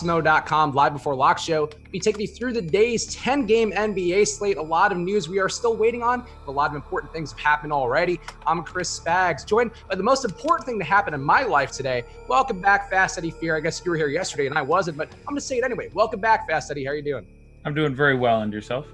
Kuzma.com live before lock show. We take you through the day's 10-game NBA slate. A lot of news we are still waiting on. A lot of important things have happened already. I'm Chris Spags, joined by the most important thing to happen in my life today. Welcome back, Fast Eddie Fear. I guess you were here yesterday and I wasn't, but I'm going to say it anyway. Welcome back, Fast Eddie. How are you doing? I'm doing very well. And yourself?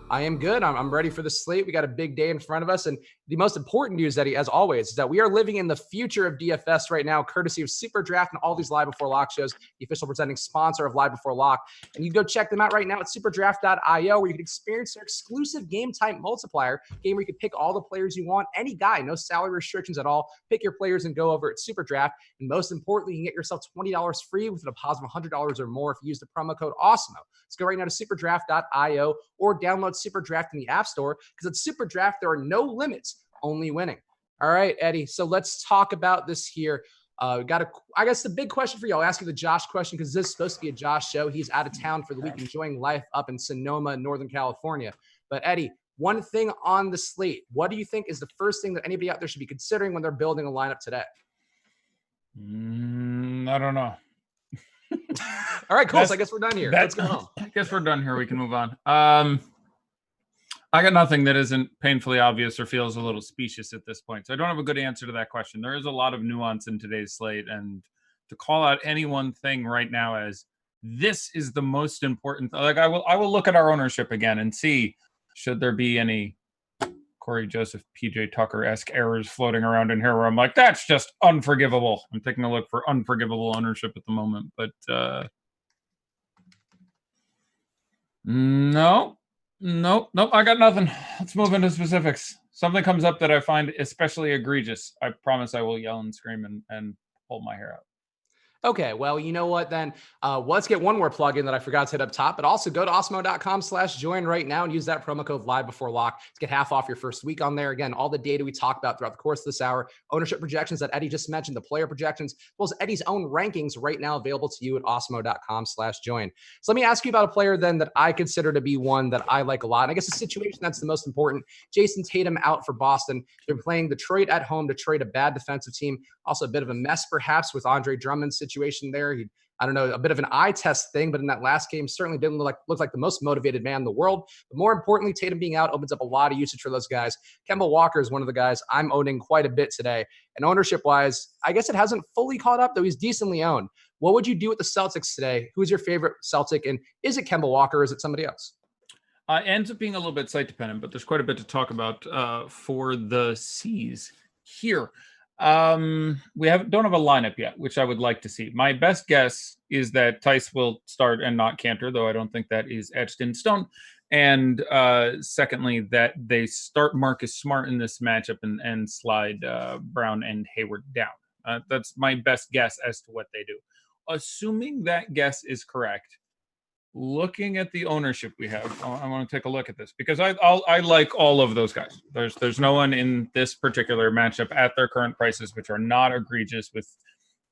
I am good. I'm ready for the slate. We got a big day in front of us. And the most important news, Eddie, as always, is that we are living in the future of DFS right now, courtesy of Super Draft and all these Live Before Lock shows, the official presenting sponsor of Live Before Lock. And you can go check them out right now at superdraft.io, where you can experience their exclusive game type multiplier game where you can pick all the players you want, any guy, no salary restrictions at all. Pick your players and go over at Super Draft. And most importantly, you can get yourself $20 free with a deposit of $100 or more if you use the promo code AWESOMO. Let's go right now to superdraft.io or download Super Draft in the App Store, because at Super Draft, there are no limits, only winning. All right, Eddie. So let's talk about this here. I guess the big question for you, I'll ask you the Josh question, because this is supposed to be a Josh show. He's out of town for the week, enjoying life up in Sonoma, Northern California. But Eddie, one thing on the slate, what do you think is the first thing that anybody out there should be considering when they're building a lineup today? I don't know. All right, cool. So I guess we're done here. Let's go home. I guess we're done here. We can move on. I got nothing that isn't painfully obvious or feels a little specious at this point. So I don't have a good answer to that question. There is a lot of nuance in today's slate, and to call out any one thing right now as this is the most important, like I will look at our ownership again and see, should there be any Corey Joseph, PJ Tucker-esque errors floating around in here where I'm like, that's just unforgivable. I'm taking a look for unforgivable ownership at the moment, but Nope. I got nothing. Let's move into specifics. Something comes up that I find especially egregious. I promise I will yell and scream and pull my hair out. Okay, well, you know what then? Let's get one more plug-in that I forgot to hit up top, but also go to awesemo.com/join right now and use that promo code live before lock to get half off your first week on there. Again, all the data we talked about throughout the course of this hour, ownership projections that Eddie just mentioned, the player projections, as well as Eddie's own rankings right now available to you at awesemo.com/join. So let me ask you about a player then that I consider to be one that I like a lot. And I guess the situation that's the most important, Jason Tatum out for Boston. They're playing Detroit at home. Detroit, a bad defensive team. Also a bit of a mess perhaps with Andre Drummond's situation there. I don't know, a bit of an eye test thing, but in that last game certainly didn't look like the most motivated man in the world. But more importantly, Tatum being out opens up a lot of usage for those guys. Kemba Walker is one of the guys I'm owning quite a bit today. And ownership-wise, I guess it hasn't fully caught up, though he's decently owned. What would you do with the Celtics today? Who's your favorite Celtic? And is it Kemba Walker or is it somebody else? Ends up being a little bit site-dependent, but there's quite a bit to talk about for the C's here. Don't have a lineup yet, which I would like to see. My best guess is that Tice will start and not Cantor, though I don't think that is etched in stone. And secondly, that they start Marcus Smart in this matchup and slide Brown and Hayward down. That's my best guess as to what they do. Assuming that guess is correct, looking at the ownership we have, I want to take a look at this because I like all of those guys. There's no one in this particular matchup at their current prices which are not egregious with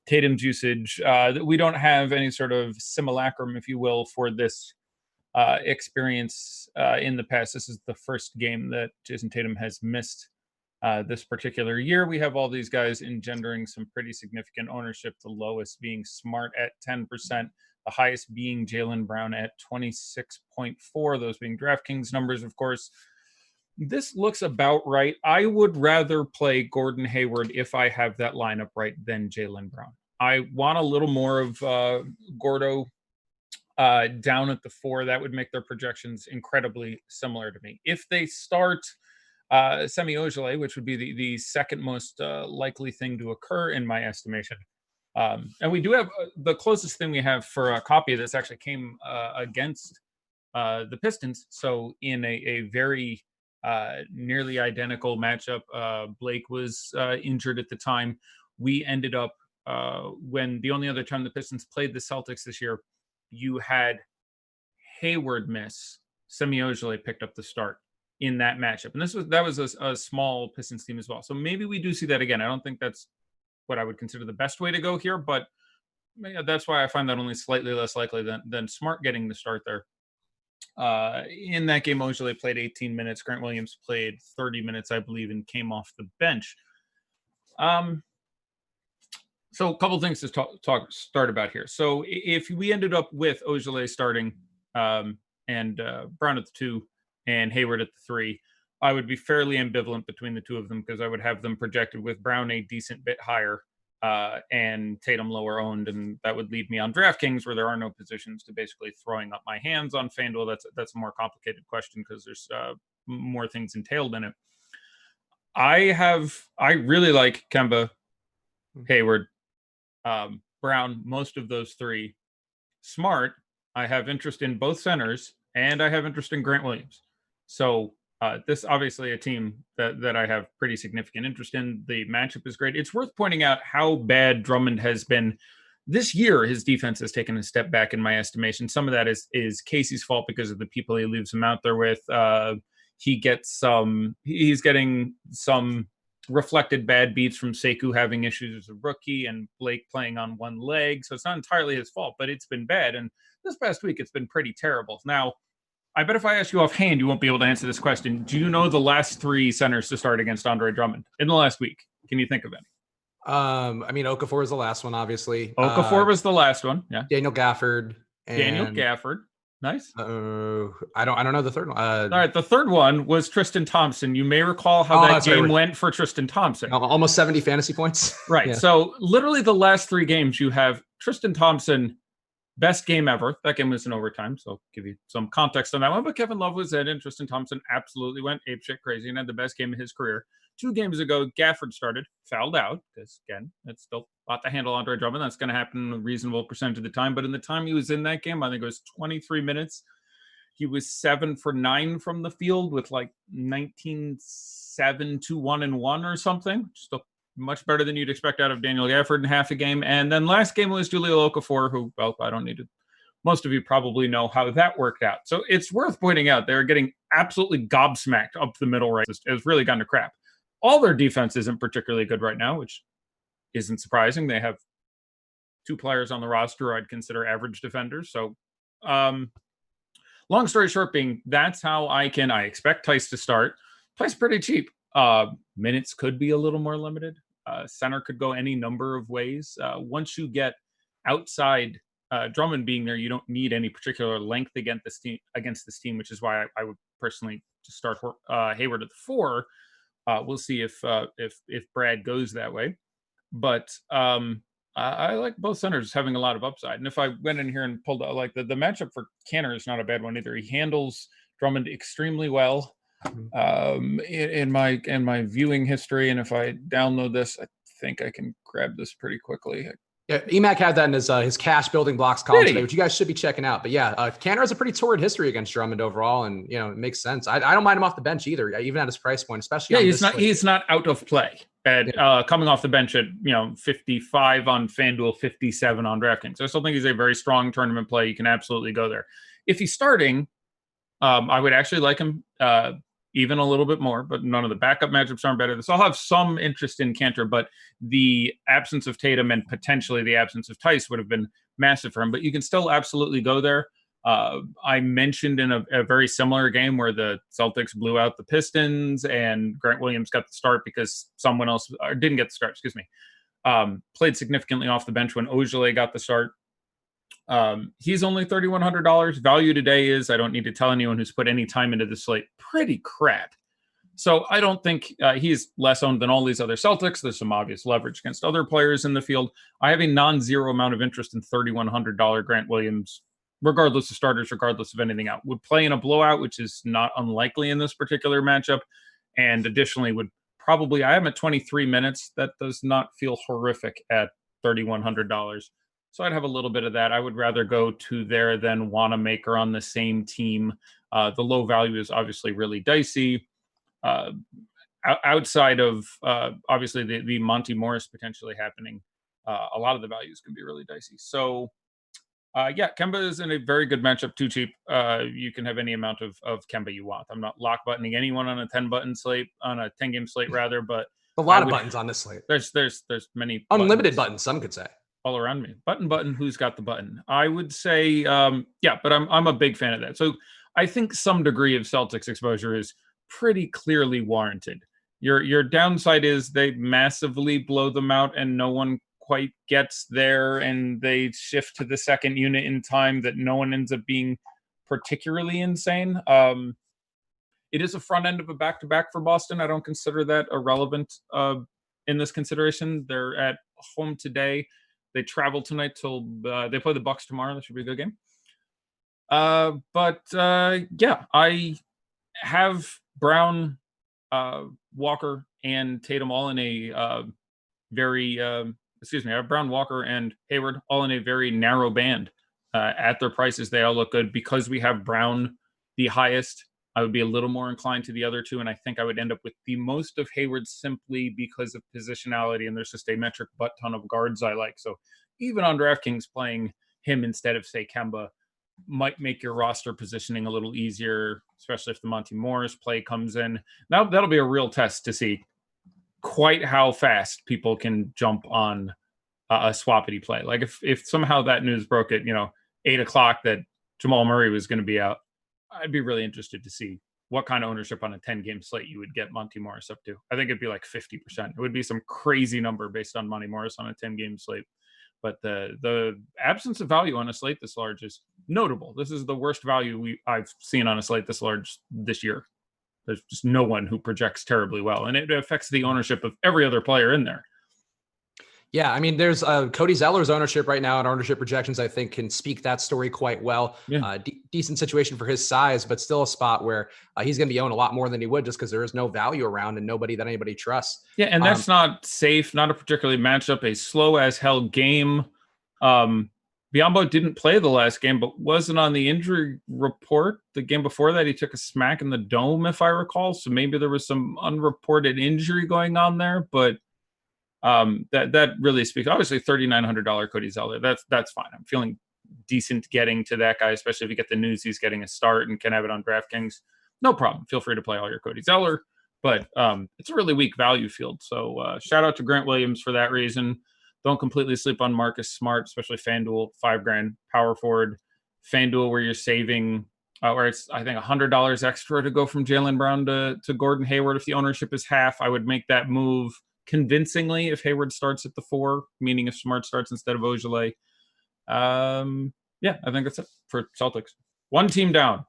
Tatum's usage. We don't have any sort of simulacrum, if you will, for this experience in the past. This is the first game that Jason Tatum has missed this particular year. We have all these guys engendering some pretty significant ownership, the lowest being Smart at 10%. The highest being Jalen Brown at 26.4, those being DraftKings numbers, of course. This looks about right. I would rather play Gordon Hayward if I have that lineup right than Jalen Brown. I want a little more of Gordo down at the 4. That would make their projections incredibly similar to me. If they start Semi Ojeleye, which would be the second most likely thing to occur in my estimation, and we do have the closest thing we have for a copy of this actually came against the Pistons. So in a very nearly identical matchup, Blake was injured at the time. We ended up when the only other time the Pistons played the Celtics this year, you had Hayward miss. Semi Ojeleye picked up the start in that matchup. And that was a small Pistons team as well. So maybe we do see that again. I don't think that's what I would consider the best way to go here, but that's why I find that only slightly less likely than Smart getting the start there. In that game, Ojeleye played 18 minutes. Grant Williams played 30 minutes, I believe, and came off the bench. So a couple things to start about here. So if we ended up with Ojale starting and Brown at the 2 and Hayward at the 3, I would be fairly ambivalent between the two of them because I would have them projected with Brown a decent bit higher and Tatum lower owned, and that would lead me on DraftKings where there are no positions to basically throwing up my hands on FanDuel. That's a more complicated question because there's more things entailed in it. I really like Kemba, Hayward, Brown, most of those three. Smart, I have interest in both centers, and I have interest in Grant Williams. So this obviously a team that I have pretty significant interest in. The matchup is great. It's worth pointing out how bad Drummond has been this year. His defense has taken a step back in my estimation. Some of that is Casey's fault because of the people he leaves him out there with. He's getting some reflected bad beats from Sekou having issues as a rookie and Blake playing on one leg. So it's not entirely his fault, but it's been bad. And this past week, it's been pretty terrible. Now, I bet if I ask you offhand, you won't be able to answer this question. Do you know the last 3 centers to start against Andre Drummond in the last week? Can you think of any? I mean, Okafor is the last one, obviously. Okafor was the last one. Yeah. Daniel Gafford. Nice. I don't know the third one. All right. The third one was Tristan Thompson. You may recall how that game went for Tristan Thompson. Almost 70 fantasy points. Right. Yeah. So literally the last 3 games you have Tristan Thompson, best game ever. That game was in overtime, so I'll give you some context on that one. But Kevin Love was in, and Tristan Thompson absolutely went apeshit crazy and had the best game of his career. 2 games ago, Gafford started, fouled out, because, again, it's still a lot to handle Andre Drummond. That's going to happen a reasonable percentage of the time. But in the time he was in that game, I think it was 23 minutes, he was 7 for 9 from the field with like 19, 7, 2, 1, and 1 or something. Still much better than you'd expect out of Daniel Gafford in half a game. And then last game was Jahlil Okafor, who, well, I don't need to. Most of you probably know how that worked out. So it's worth pointing out they're getting absolutely gobsmacked up the middle right. It's really gone to crap. All their defense isn't particularly good right now, which isn't surprising. They have 2 players on the roster I'd consider average defenders. So long story short being, that's how I expect Tice to start. Tice pretty cheap. Minutes could be a little more limited. Center could go any number of ways. Once you get outside Drummond being there, you don't need any particular length against this team, which is why I would personally just start Hayward at the 4. We'll see if Brad goes that way. But I like both centers having a lot of upside. And if I went in here and pulled out like the matchup for Canner is not a bad one either. He handles Drummond extremely well. In my viewing history, and if I download this, I think I can grab this pretty quickly. Yeah, EMAC had that in his cash building blocks column today, which you guys should be checking out. But yeah, Canner has a pretty torrid history against Drummond overall, and it makes sense. I don't mind him off the bench either, even at his price point, especially. Yeah, he's not out of play coming off the bench at 55 on FanDuel, 57 on DraftKings. I still think he's a very strong tournament play. You can absolutely go there. If he's starting, I would actually like him even a little bit more, but none of the backup matchups aren't better. So I'll have some interest in Cantor, but the absence of Tatum and potentially the absence of Tice would have been massive for him. But you can still absolutely go there. I mentioned in a very similar game where the Celtics blew out the Pistons and Grant Williams got the start because someone else didn't get the start, played significantly off the bench when Ojale got the start. He's only $3,100. Value today is, I don't need to tell anyone who's put any time into the slate, pretty crap. So I don't think he's less owned than all these other Celtics. There's some obvious leverage against other players in the field. I have a non-zero amount of interest in $3,100 Grant Williams, regardless of starters, regardless of anything out. Would play in a blowout, which is not unlikely in this particular matchup. And additionally would probably, I am at 23 minutes. That does not feel horrific at $3,100. So I'd have a little bit of that. I would rather go to there than Wanamaker on the same team. The low value is obviously really dicey. Outside of, obviously, the Monty Morris potentially happening, a lot of the values can be really dicey. So, Kemba is in a very good matchup, too cheap. You can have any amount of Kemba you want. I'm not lock buttoning anyone on a 10-button slate, on a 10-game slate, rather, but a lot of buttons on this slate. There's many unlimited buttons, some could say. All around me. Button, who's got the button? I would say, but I'm a big fan of that. So I think some degree of Celtics exposure is pretty clearly warranted. Your downside is they massively blow them out and no one quite gets there and they shift to the second unit in time, that no one ends up being particularly insane. It is a front end of a back-to-back for Boston. I don't consider that irrelevant in this consideration. They're at home today. They travel tonight till they play the Bucks tomorrow. That should be a good game. But I have Brown, Walker, and Tatum all in a I have Brown, Walker, and Hayward all in a very narrow band. At their prices, they all look good. Because we have Brown the highest, I would be a little more inclined to the other two, and I think I would end up with the most of Hayward simply because of positionality, and there's just a metric butt ton of guards I like. So even on DraftKings, playing him instead of, say, Kemba might make your roster positioning a little easier, especially if the Monty Morris play comes in. Now that'll be a real test to see quite how fast people can jump on a swappity play. Like if somehow that news broke at 8 o'clock that Jamal Murray was going to be out, I'd be really interested to see what kind of ownership on a 10-game slate you would get Monty Morris up to. I think it'd be like 50%. It would be some crazy number based on Monty Morris on a 10-game slate. But the absence of value on a slate this large is notable. This is the worst value I've seen on a slate this large this year. There's just no one who projects terribly well, and it affects the ownership of every other player in there. Yeah, I mean, there's Cody Zeller's ownership right now, and ownership projections, I think, can speak that story quite well. Yeah. Decent situation for his size, but still a spot where he's going to be owned a lot more than he would just because there is no value around and nobody that anybody trusts. Yeah, and that's not safe, not a particularly matchup, a slow as hell game. Biyombo didn't play the last game, but wasn't on the injury report. The game before that, he took a smack in the dome, if I recall. So maybe there was some unreported injury going on there, but that really speaks. Obviously, $3,900 Cody Zeller. That's fine. I'm feeling decent getting to that guy, especially if you get the news he's getting a start and can have it on DraftKings. No problem. Feel free to play all your Cody Zeller, but it's a really weak value field. So shout out to Grant Williams for that reason. Don't completely sleep on Marcus Smart, especially FanDuel, $5,000 power forward. FanDuel, where you're saving, where it's, I think, $100 extra to go from Jalen Brown to Gordon Hayward. If the ownership is half, I would make that move convincingly if Hayward starts at the 4, meaning if Smart starts instead of Ojale. I think that's it for Celtics. One team down.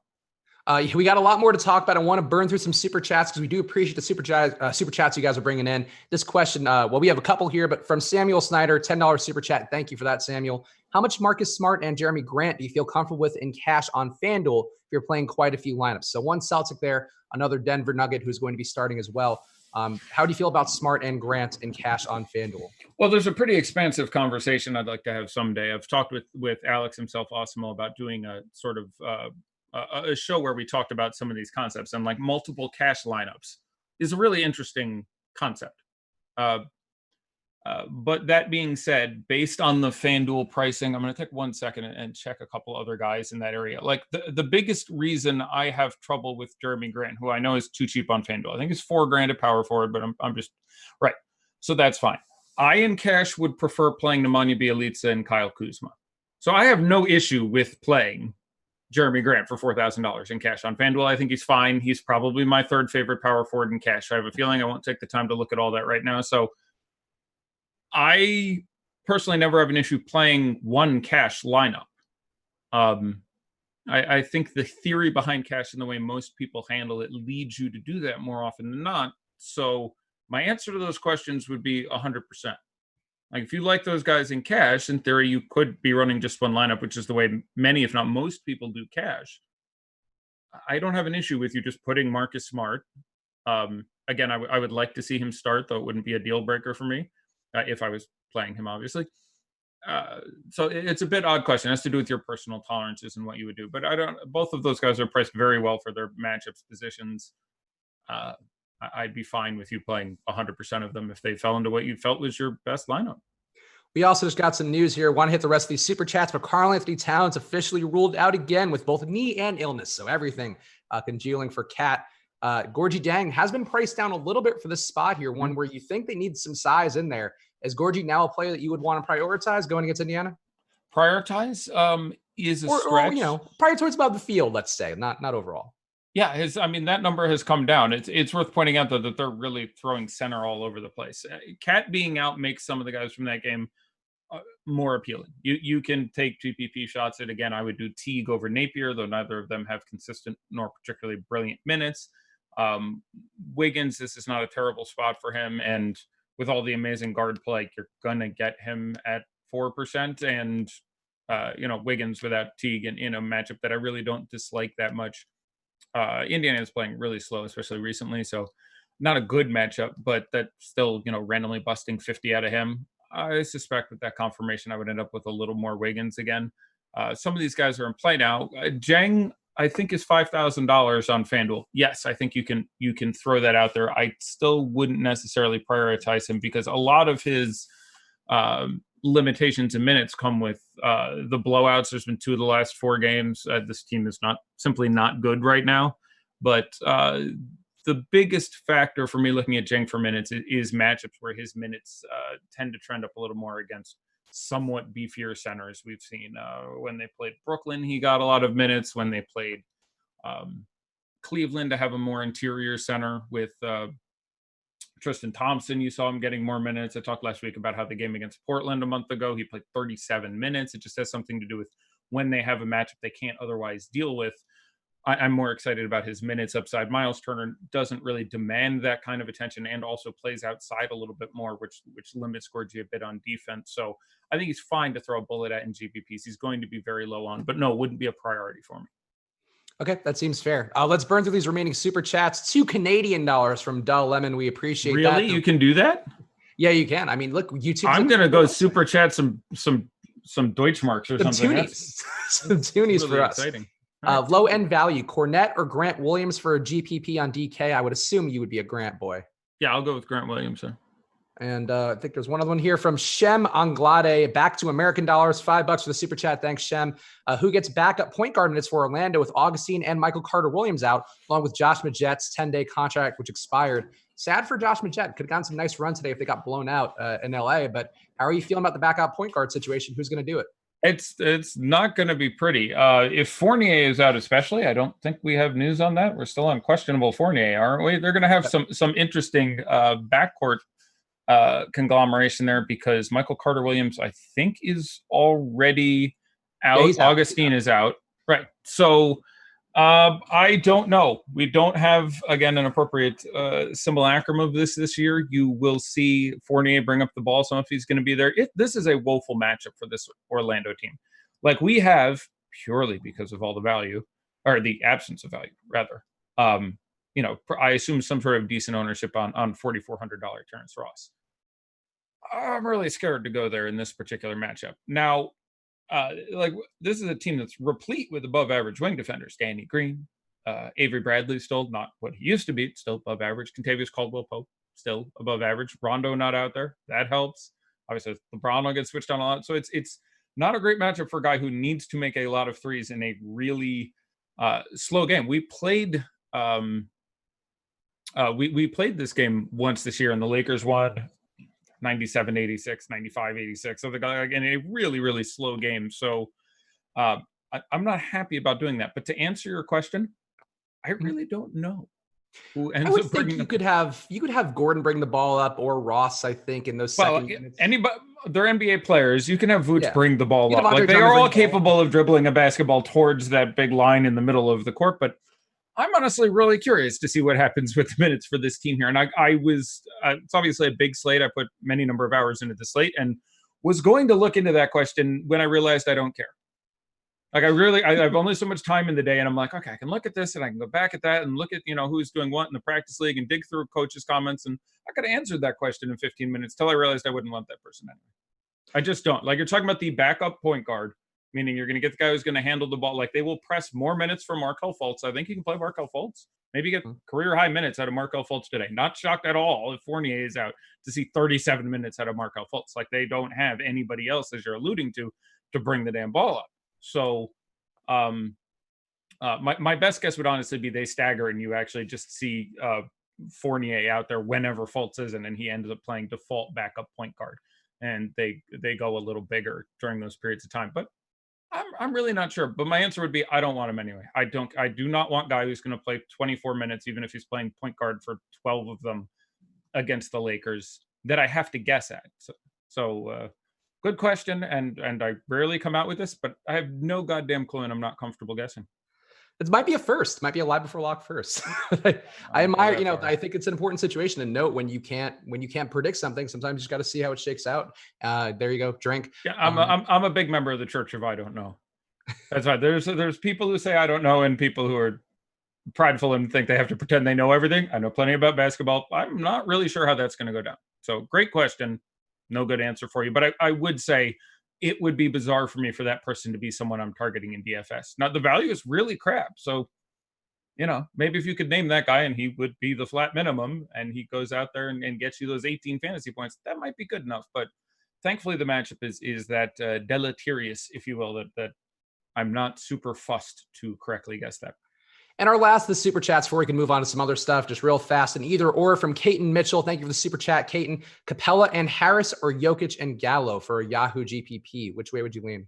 We got a lot more to talk about. I want to burn through some super chats because we do appreciate the super chats you guys are bringing in. This question, we have a couple here, but from Samuel Snyder, $10 super chat. Thank you for that, Samuel. How much Marcus Smart and Jeremy Grant do you feel comfortable with in cash on FanDuel if you're playing quite a few lineups? So one Celtic there, another Denver Nugget who's going to be starting as well. How do you feel about Smart and Grant in cash on FanDuel? Well, there's a pretty expansive conversation I'd like to have someday. I've talked with Alex himself, Osimo, about doing a sort of a show where we talked about some of these concepts, and like multiple cash lineups is a really interesting concept. But that being said, based on the FanDuel pricing, I'm going to take 1 second and check a couple other guys in that area. Like the biggest reason I have trouble with Jeremy Grant, who I know is too cheap on FanDuel. I think it's $4,000 at power forward, but I'm just right. So that's fine. I in cash would prefer playing Nemanja Bjelica and Kyle Kuzma. So I have no issue with playing Jeremy Grant for $4,000 in cash on FanDuel. I think he's fine. He's probably my third favorite power forward in cash. I have a feeling I won't take the time to look at all that right now. So I personally never have an issue playing one cash lineup. I think the theory behind cash and the way most people handle it leads you to do that more often than not. So my answer to those questions would be 100%. Like if you like those guys in cash, in theory, you could be running just one lineup, which is the way many, if not most people do cash. I don't have an issue with you just putting Marcus Smart. Again, I would like to see him start, though it wouldn't be a deal breaker for me if I was playing him, obviously. So it's a bit odd question. It has to do with your personal tolerances and what you would do. But both of those guys are priced very well for their matchups positions. I'd be fine with you playing 100% of them if they fell into what you felt was your best lineup. We also just got some news here. Want to hit the rest of these super chats, but Karl-Anthony Towns officially ruled out again with both knee and illness. So everything congealing for Cat. Gorgie Dang has been priced down a little bit for this spot here, one where you think they need some size in there. Is Gorgie now a player that you would want to prioritize going against Indiana? Prioritize is a stretch. Or, prioritize about the field, let's say, not overall. Yeah, that number has come down. It's worth pointing out, though, that they're really throwing center all over the place. Cat being out makes some of the guys from that game more appealing. You can take GPP shots at, again, I would do Teague over Napier, though neither of them have consistent nor particularly brilliant minutes. Wiggins, this is not a terrible spot for him, and with all the amazing guard play, you're gonna get him at 4%, and Wiggins without Teague in a matchup that I really don't dislike that much. Indiana is playing really slow, especially recently, so not a good matchup, but that still, randomly busting 50 out of him. I suspect with that confirmation, I would end up with a little more Wiggins again. Some of these guys are in play now. Jang, I think, is $5,000 on FanDuel. Yes, I think you can throw that out there. I still wouldn't necessarily prioritize him because a lot of his limitations in minutes come with the blowouts. There's been 2 of the last 4 games. This team is simply not good right now. But the biggest factor for me looking at Jang for minutes is matchups where his minutes tend to trend up a little more against somewhat beefier centers. We've seen when they played Brooklyn, he got a lot of minutes. When they played Cleveland, to have a more interior center with Tristan Thompson, you saw him getting more minutes. I talked last week about how the game against Portland a month ago, he played 37 minutes. It just has something to do with when they have a matchup they can't otherwise deal with. I'm more excited about his minutes upside. Miles Turner doesn't really demand that kind of attention and also plays outside a little bit more, which limits Gorgie a bit on defense. So I think he's fine to throw a bullet at in GPPs. He's going to be very low on, but no, wouldn't be a priority for me. Okay, that seems fair. Let's burn through these remaining super chats. $2 Canadian from Dull Lemon. We appreciate that. Really? You can do that? Yeah, you can. I mean, look, YouTube. I'm going to go super chat some Deutschmarks or something. Some toonies really for us. Exciting. Low end value, Cornette or Grant Williams for a GPP on DK. I would assume you would be a Grant boy. Yeah, I'll go with Grant Williams, sir. And I think there's one other one here from Shem Anglade. Back to American dollars, $5 for the super chat. Thanks, Shem. Who gets backup point guard minutes for Orlando with Augustine and Michael Carter-Williams out, along with Josh Majet's 10-day contract, which expired. Sad for Josh Majet. Could have gotten some nice run today if they got blown out in LA. But how are you feeling about the backup point guard situation? Who's going to do it? It's not going to be pretty. If Fournier is out, especially, I don't think we have news on that. We're still on questionable Fournier, aren't we? They're going to have some interesting backcourt conglomeration there because Michael Carter-Williams, I think, is already out. Yeah, Augustine is out. Right. So I don't know. We don't have, again, an appropriate simulacrum of this year. You will see Fournier bring up the ball some if he's going to be there. This is a woeful matchup for this Orlando team. Like we have, purely because of all the value, or the absence of value, rather. I assume some sort of decent ownership on $4,400 Terrence Ross. I'm really scared to go there in this particular matchup. Now, this is a team that's replete with above average wing defenders. Danny Green, Avery Bradley, still not what he used to be, still above average. Kentavious Caldwell-Pope, still above average. Rondo not out there, that helps. Obviously, LeBron will get switched on a lot. So it's not a great matchup for a guy who needs to make a lot of threes in a really slow game. We played we played this game once this year, and the Lakers won 97-86, 95-86. So the guy, again, a really, really slow game. So I'm not happy about doing that. But to answer your question, I really don't know who ends up bringing. You could have Gordon bring the ball up or Ross. I think in those second minutes. Anybody, they're NBA players. You can have Vooch bring the ball up. Like they are all capable of dribbling a basketball towards that big line in the middle of the court. But I'm honestly really curious to see what happens with the minutes for this team here. And I was, it's obviously a big slate. I put many number of hours into the slate and was going to look into that question when I realized I don't care. Like I have only so much time in the day, and I'm like, okay, I can look at this and I can go back at that and look at, who's doing what in the practice league and dig through coaches' comments. And I could have answered that question in 15 minutes till I realized I wouldn't want that person anyway. I just don't. Like you're talking about the backup point guard, meaning you're going to get the guy who's going to handle the ball. Like they will press more minutes for Markelle Fultz. I think you can play Markelle Fultz. Maybe get career high minutes out of Markelle Fultz today. Not shocked at all if Fournier is out to see 37 minutes out of Markelle Fultz. Like they don't have anybody else, as you're alluding to bring the damn ball up. So my best guess would honestly be they stagger and you actually just see Fournier out there whenever Fultz isn't, and he ends up playing default backup point guard. And they go a little bigger during those periods of time. But I'm really not sure, but my answer would be I don't want him anyway. I do not want a guy who's going to play 24 minutes, even if he's playing point guard for 12 of them against the Lakers, that I have to guess at. So Good question, and I rarely come out with this, but I have no goddamn clue, and I'm not comfortable guessing. It might be a first, might be a live before lock first. I admire, I think it's an important situation to note when you can't predict something. Sometimes you just got to see how it shakes out. There you go, drink. Yeah, I'm a big member of the Church of I don't know. That's right. There's people who say I don't know, and people who are prideful and think they have to pretend they know everything. I know plenty about basketball. I'm not really sure how that's going to go down. So great question. No good answer for you. But I would say it would be bizarre for me for that person to be someone I'm targeting in DFS. Now, the value is really crap. So, maybe if you could name that guy and he would be the flat minimum and he goes out there and gets you those 18 fantasy points, that might be good enough. But thankfully, the matchup is that deleterious, if you will, that I'm not super fussed to correctly guess that. And our last, the super chats before we can move on to some other stuff, just real fast. And either or from Caton Mitchell. Thank you for the super chat, Caton. Capella and Harris or Jokic and Gallo for Yahoo GPP. Which way would you lean?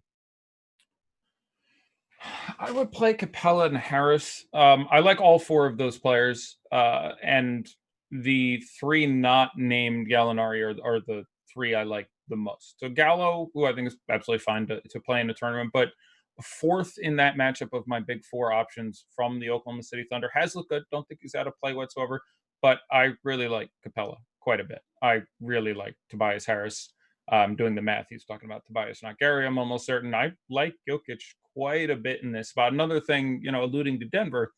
I would play Capella and Harris. I like all four of those players. And the three not named Gallinari are the three I like the most. So Gallo, who I think is absolutely fine to play in the tournament, but fourth in that matchup of my big four options from the Oklahoma City Thunder, has looked good. Don't think he's out of play whatsoever, but I really like Capella quite a bit. I really like Tobias Harris. Doing the math, he's talking about Tobias, not Gary. I'm almost certain. I like Jokic quite a bit in this spot. Another thing, alluding to Denver,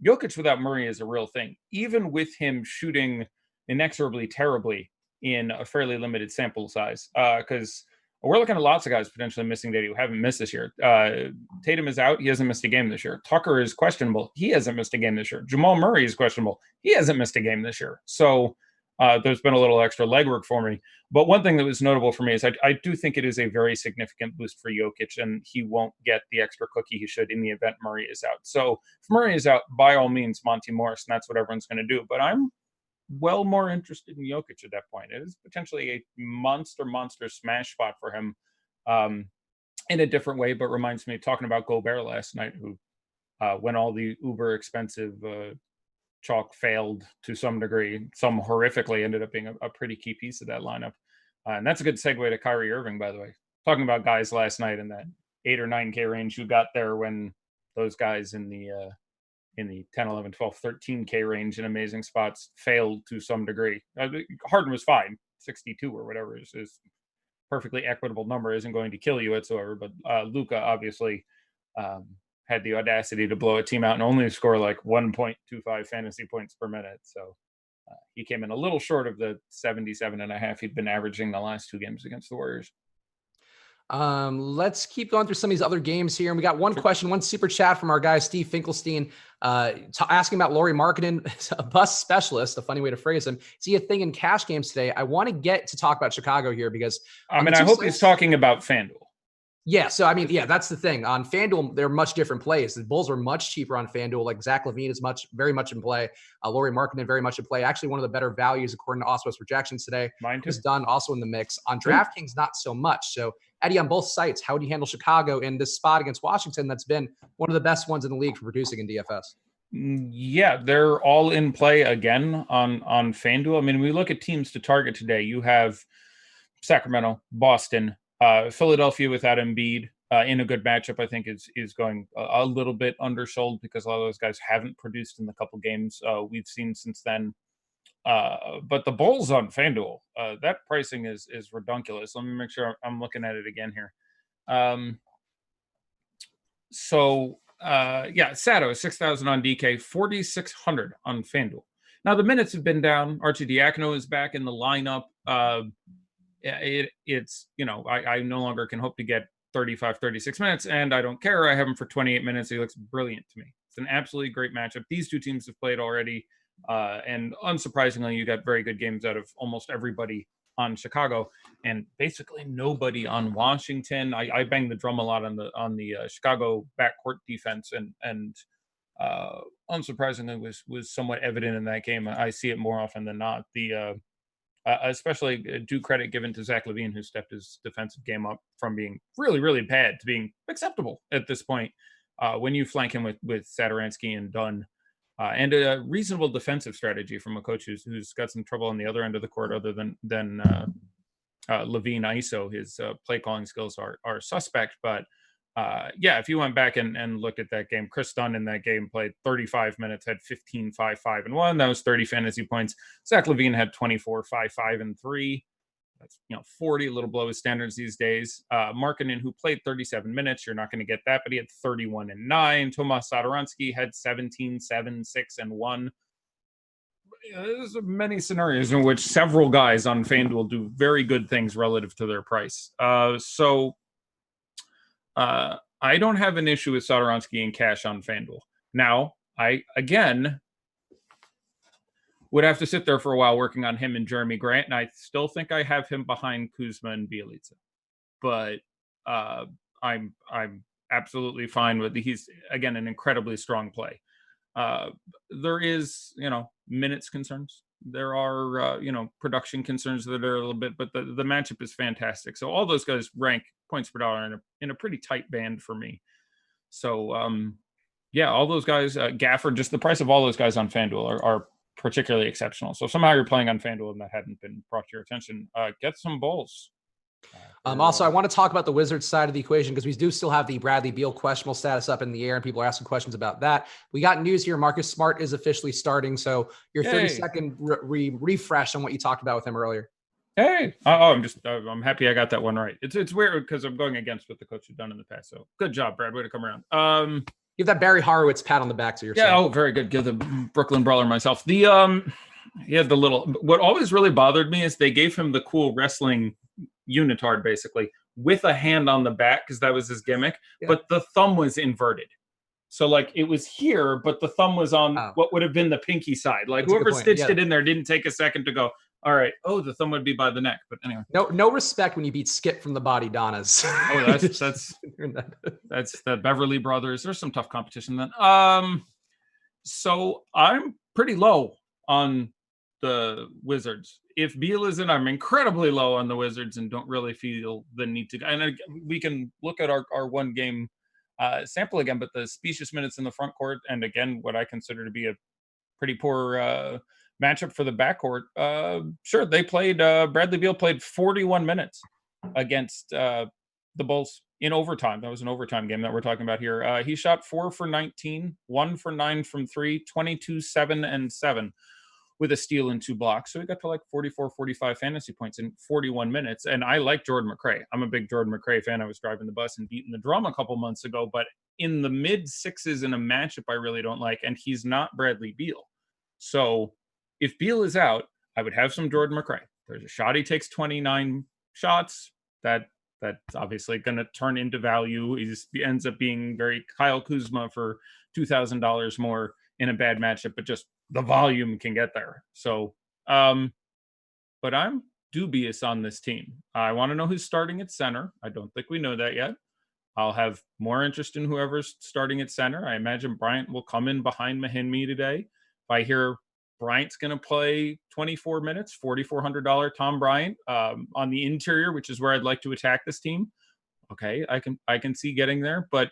Jokic without Murray is a real thing. Even with him shooting inexorably terribly in a fairly limited sample size, because we're looking at lots of guys potentially missing data who haven't missed this year. Tatum is out. He hasn't missed a game this year. Tucker is questionable. He hasn't missed a game this year. Jamal Murray is questionable. He hasn't missed a game this year. So there's been a little extra legwork for me. But one thing that was notable for me is I do think it is a very significant boost for Jokic, and he won't get the extra cookie he should in the event Murray is out. So if Murray is out, by all means, Monty Morris, and that's what everyone's going to do. But I'm well more interested in Jokic at that point. It is potentially a monster smash spot for him in a different way, but reminds me of talking about Gobert last night, who when all the uber expensive chalk failed to some degree, some horrifically, ended up being a pretty key piece of that lineup. And that's a good segue to Kyrie Irving, by the way. Talking about guys last night in that 8 or 9K range you got there when those guys in the 10, 11, 12, 13K range in amazing spots failed to some degree. Harden was fine. 62 or whatever is perfectly equitable number, isn't going to kill you whatsoever. But Luka obviously had the audacity to blow a team out and only score like 1.25 fantasy points per minute. So he came in a little short of the 77.5 he'd been averaging the last two games against the Warriors. Let's keep going through some of these other games here. And we got one question, one super chat from our guy, Steve Finkelstein, asking about Lauri Markkanen, a bust specialist, a funny way to phrase him. Is he a thing in cash games today? I want to get to talk about Chicago here because I hope he's talking about FanDuel. Yeah. So, that's the thing. On FanDuel, they're much different plays. The Bulls are much cheaper on FanDuel. Like Zach LaVine is very much in play. Lauri Markkanen very much in play. Actually, one of the better values according to Oswald's projections today. Mine too. Was done also in the mix. On DraftKings, not so much. So, Eddie, on both sites, how do you handle Chicago in this spot against Washington that's been one of the best ones in the league for producing in DFS? Yeah, they're all in play again on FanDuel. We look at teams to target today. You have Sacramento, Boston, Philadelphia without Embiid in a good matchup, I think is going a little bit undersold because a lot of those guys haven't produced in the couple games we've seen since then. But the Bulls on FanDuel, that pricing is redonkulous. Let me make sure I'm looking at it again here. Sato is 6,000 on DK, 4,600 on FanDuel. Now the minutes have been down. Arcidiacono is back in the lineup. It's I no longer can hope to get 35, 36 minutes, and I don't care. I have him for 28 minutes. He looks brilliant to me. It's an absolutely great matchup. These two teams have played already, and unsurprisingly, you got very good games out of almost everybody on Chicago, and basically nobody on Washington. I bang the drum a lot on the Chicago backcourt defense, and unsurprisingly was somewhat evident in that game. I see it more often than not. Especially due credit given to Zach LaVine, who stepped his defensive game up from being really, really bad to being acceptable at this point. When you flank him with Satoransky and Dunn, and a reasonable defensive strategy from a coach who's got some trouble on the other end of the court, other than Levine ISO. His play calling skills are suspect, but yeah, if you went back and looked at that game, Chris Dunn in that game played 35 minutes, had 15, 5, 5, and 1. That was 30 fantasy points. Zach LaVine had 24, 5, 5, and 3. That's 40, a little below his standards these days. Markkanen, who played 37 minutes, you're not going to get that, but he had 31 and 9. Tomas Satoransky had 17, 7, 6, and 1. There's many scenarios in which several guys on FanDuel do very good things relative to their price. I don't have an issue with Satoransky and cash on FanDuel. Now, I, again, would have to sit there for a while working on him and Jeremy Grant, and I still think I have him behind Kuzma and Bjelica. But I'm absolutely fine with he's, again, an incredibly strong play. There is, minutes concerns. There are, production concerns that are a little bit, but the matchup is fantastic. So all those guys rank points per dollar in a pretty tight band for me. So, yeah, all those guys, Gafford, just the price of all those guys on FanDuel are particularly exceptional. So somehow you're playing on FanDuel and that hadn't been brought to your attention. Get some balls. Also, I want to talk about the Wizards side of the equation because we do still have the Bradley Beal questionable status up in the air, and people are asking questions about that. We got news here. Marcus Smart is officially starting. So your 30-second refresh on what you talked about with him earlier. Hey, I'm happy I got that one right. It's weird because I'm going against what the coach had done in the past. So good job, Brad. Way to come around. Give that Barry Horowitz pat on the back to yourself. Yeah. Oh, very good. Give the Brooklyn Brawler myself. He had the little. What always really bothered me is they gave him the cool wrestling unitard basically with a hand on the back because that was his gimmick, but the thumb was inverted. So like it was here, but the thumb was on what would have been the pinky side. Like whoever stitched it in there didn't take a second to go, all right, the thumb would be by the neck. But anyway. No respect when you beat Skip from the Body Donnas. Oh, that's the Beverly Brothers. There's some tough competition then. So I'm pretty low on the Wizards. If Beal isn't, I'm incredibly low on the Wizards and don't really feel the need to. And we can look at our one game sample again, but the specious minutes in the front court, and again, what I consider to be a pretty poor matchup for the backcourt. Sure, they played. Bradley Beal played 41 minutes against the Bulls in overtime. That was an overtime game that we're talking about here. He shot 4 for 19, 1 for 9 from 3, 22, 7, and 7. With a steal and 2 blocks. So he got to like 44, 45 fantasy points in 41 minutes. And I like Jordan McRae. I'm a big Jordan McRae fan. I was driving the bus and beating the drum a couple months ago, but in the mid 6s in a matchup I really don't like, and he's not Bradley Beal. So if Beal is out, I would have some Jordan McRae. There's a shot he takes 29 shots. That's obviously going to turn into value. He ends up being very Kyle Kuzma for $2,000 more in a bad matchup, but just the volume can get there. So, but I'm dubious on this team. I want to know who's starting at center. I don't think we know that yet. I'll have more interest in whoever's starting at center. I imagine Bryant will come in behind Mahinmi today. If I hear Bryant's going to play 24 minutes, $4,400 Tom Bryant on the interior, which is where I'd like to attack this team. Okay, I can see getting there, but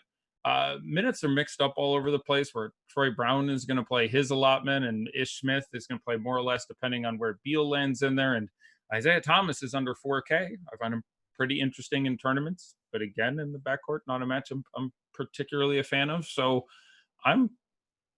minutes are mixed up all over the place where Troy Brown is going to play his allotment and Ish Smith is going to play more or less depending on where Beal lands in there. And Isaiah Thomas is under 4K. I find him pretty interesting in tournaments, but again, in the backcourt, not a match I'm particularly a fan of. So I'm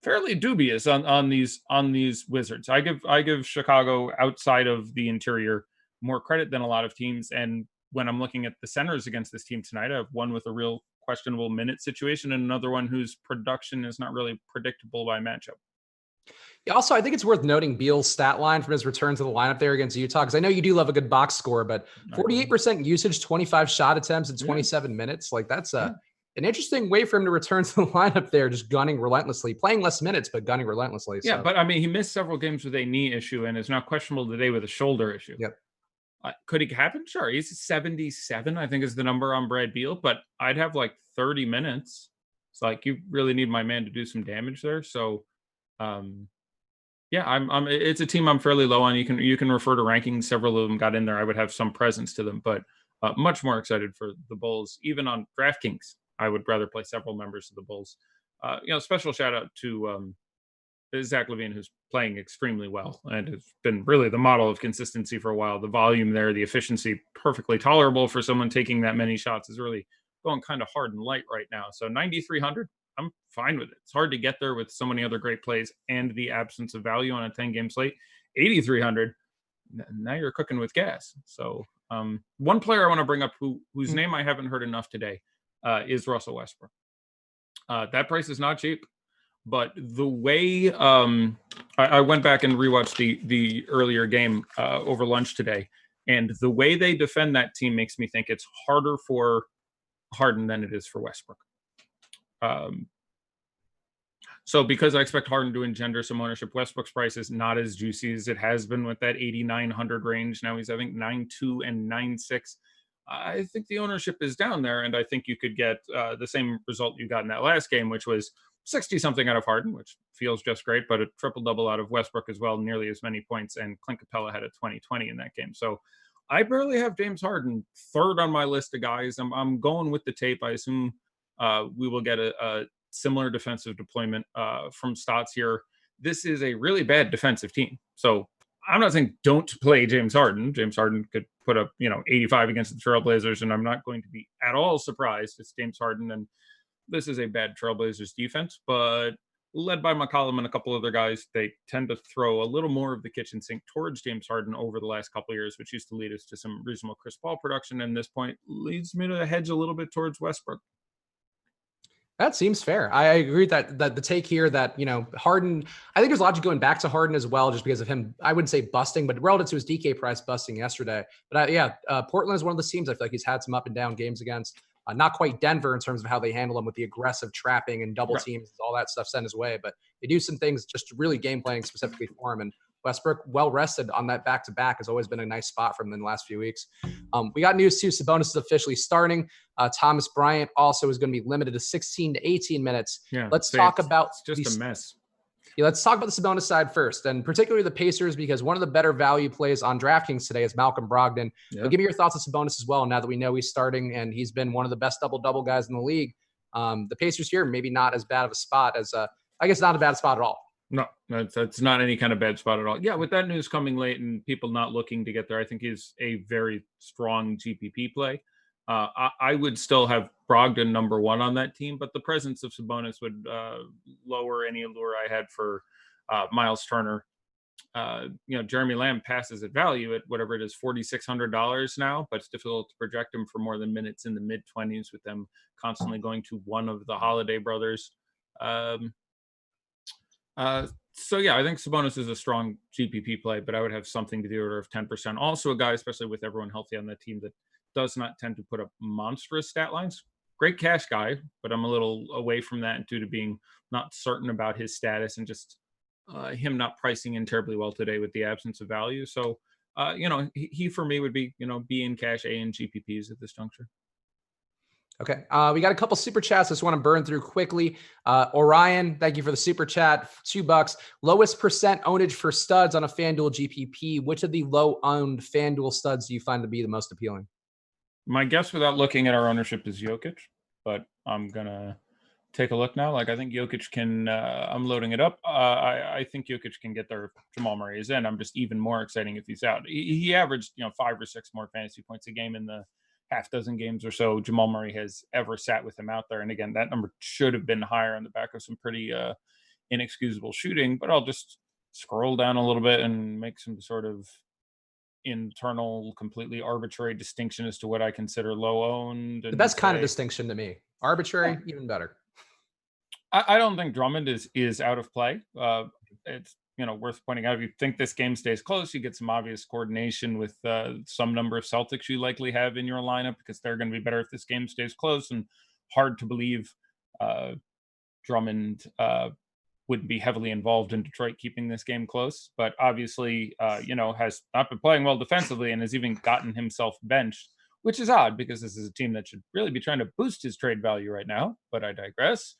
fairly dubious on these Wizards. I give Chicago outside of the interior more credit than a lot of teams. And when I'm looking at the centers against this team tonight, I have one with a real questionable minute situation and another one whose production is not really predictable by matchup. Yeah, also, I think it's worth noting Beal's stat line from his return to the lineup there against Utah, because I know you do love a good box score, but 48% usage, 25 shot attempts in 27 minutes. Like that's an interesting way for him to return to the lineup there, just gunning relentlessly, playing less minutes, but gunning relentlessly. Yeah, but I mean, he missed several games with a knee issue and is now questionable today with a shoulder issue. Yep. Could it happen? Sure. He's 77, I think is the number on Brad Beal, but I'd have like 30 minutes. It's like, you really need my man to do some damage there. So, yeah, it's a team I'm fairly low on. You can refer to rankings. Several of them got in there. I would have some presence to them, but much more excited for the Bulls. Even on DraftKings, I would rather play several members of the Bulls. Special shout out to Zach LaVine, who's playing extremely well and has been really the model of consistency for a while. The volume there, the efficiency, perfectly tolerable for someone taking that many shots, is really going kind of hard and light right now. So 9,300, I'm fine with it. It's hard to get there with so many other great plays and the absence of value on a 10-game slate. 8,300, now you're cooking with gas. So one player I want to bring up whose name I haven't heard enough today is Russell Westbrook. That price is not cheap, but the way I went back and rewatched the earlier game over lunch today, and the way they defend that team makes me think it's harder for Harden than it is for Westbrook. So because I expect Harden to engender some ownership, Westbrook's price is not as juicy as it has been with that 8,900 range. Now he's, I think, 9.2 and 9.6. I think the ownership is down there, and I think you could get the same result you got in that last game, which was 60-something out of Harden, which feels just great, but a triple-double out of Westbrook as well, nearly as many points, and Clint Capella had a 20-20 in that game. So I barely have James Harden third on my list of guys. I'm going with the tape. I assume we will get a similar defensive deployment from Stotts here. This is a really bad defensive team. So I'm not saying don't play James Harden. James Harden could put up, 85 against the Trailblazers, and I'm not going to be at all surprised. It's James Harden, and this is a bad Trailblazers defense, but led by McCollum and a couple other guys, they tend to throw a little more of the kitchen sink towards James Harden over the last couple of years, which used to lead us to some reasonable Chris Paul production. And this point leads me to hedge a little bit towards Westbrook. That seems fair. I agree that the take here that, Harden, I think there's logic going back to Harden as well, just because of him, I wouldn't say busting, but relative to his DK price busting yesterday. But Portland is one of the teams I feel like he's had some up and down games against. Not quite Denver in terms of how they handle him with the aggressive trapping and double teams, all that stuff sent his way. But they do some things just really game planning specifically for him. And Westbrook, well rested on that back-to-back, has always been a nice spot for him in the last few weeks. We got news too. Sabonis is officially starting. Thomas Bryant also is going to be limited to 16 to 18 minutes. Yeah, let's talk about it's just a mess. Yeah, let's talk about the Sabonis side first, and particularly the Pacers, because one of the better value plays on DraftKings today is Malcolm Brogdon. Yep. Give me your thoughts on Sabonis as well, now that we know he's starting and he's been one of the best double-double guys in the league. The Pacers here, maybe not as bad of a spot as I guess not a bad spot at all. No, that's not any kind of bad spot at all. Yeah, with that news coming late and people not looking to get there, I think he's a very strong GPP play. I would still have Brogdon number one on that team, but the presence of Sabonis would lower any allure I had for Miles Turner. Jeremy Lamb passes at value at whatever it is, $4,600 now, but it's difficult to project him for more than minutes in the mid-20s with them constantly going to one of the Holiday brothers. So yeah, I think Sabonis is a strong GPP play, but I would have something to the order of 10%. Also a guy, especially with everyone healthy on that team, that does not tend to put up monstrous stat lines. Great cash guy, but I'm a little away from that due to being not certain about his status and just him not pricing in terribly well today with the absence of value. So, he for me would be, B in cash, A in GPPs at this juncture. Okay. We got a couple super chats. I just want to burn through quickly. Orion, thank you for the super chat. $2. Lowest percent ownage for studs on a FanDuel GPP. Which of the low owned FanDuel studs do you find to be the most appealing? My guess without looking at our ownership is Jokic, but I'm going to take a look now. I think Jokic can, I'm loading it up. I think Jokic can get there if Jamal Murray is in. I'm just even more exciting if he's out. He averaged, 5 or 6 more fantasy points a game in the half dozen games or so Jamal Murray has ever sat with him out there. And again, that number should have been higher on the back of some pretty inexcusable shooting, but I'll just scroll down a little bit and make some sort of internal, completely arbitrary distinction as to what I consider low owned. The best kind of distinction to me. Arbitrary, even better. I don't think Drummond is out of play. It's worth pointing out, if you think this game stays close, you get some obvious coordination with some number of Celtics you likely have in your lineup because they're going to be better if this game stays close, and hard to believe Drummond wouldn't be heavily involved in Detroit keeping this game close. But obviously, has not been playing well defensively and has even gotten himself benched, which is odd because this is a team that should really be trying to boost his trade value right now. But I digress.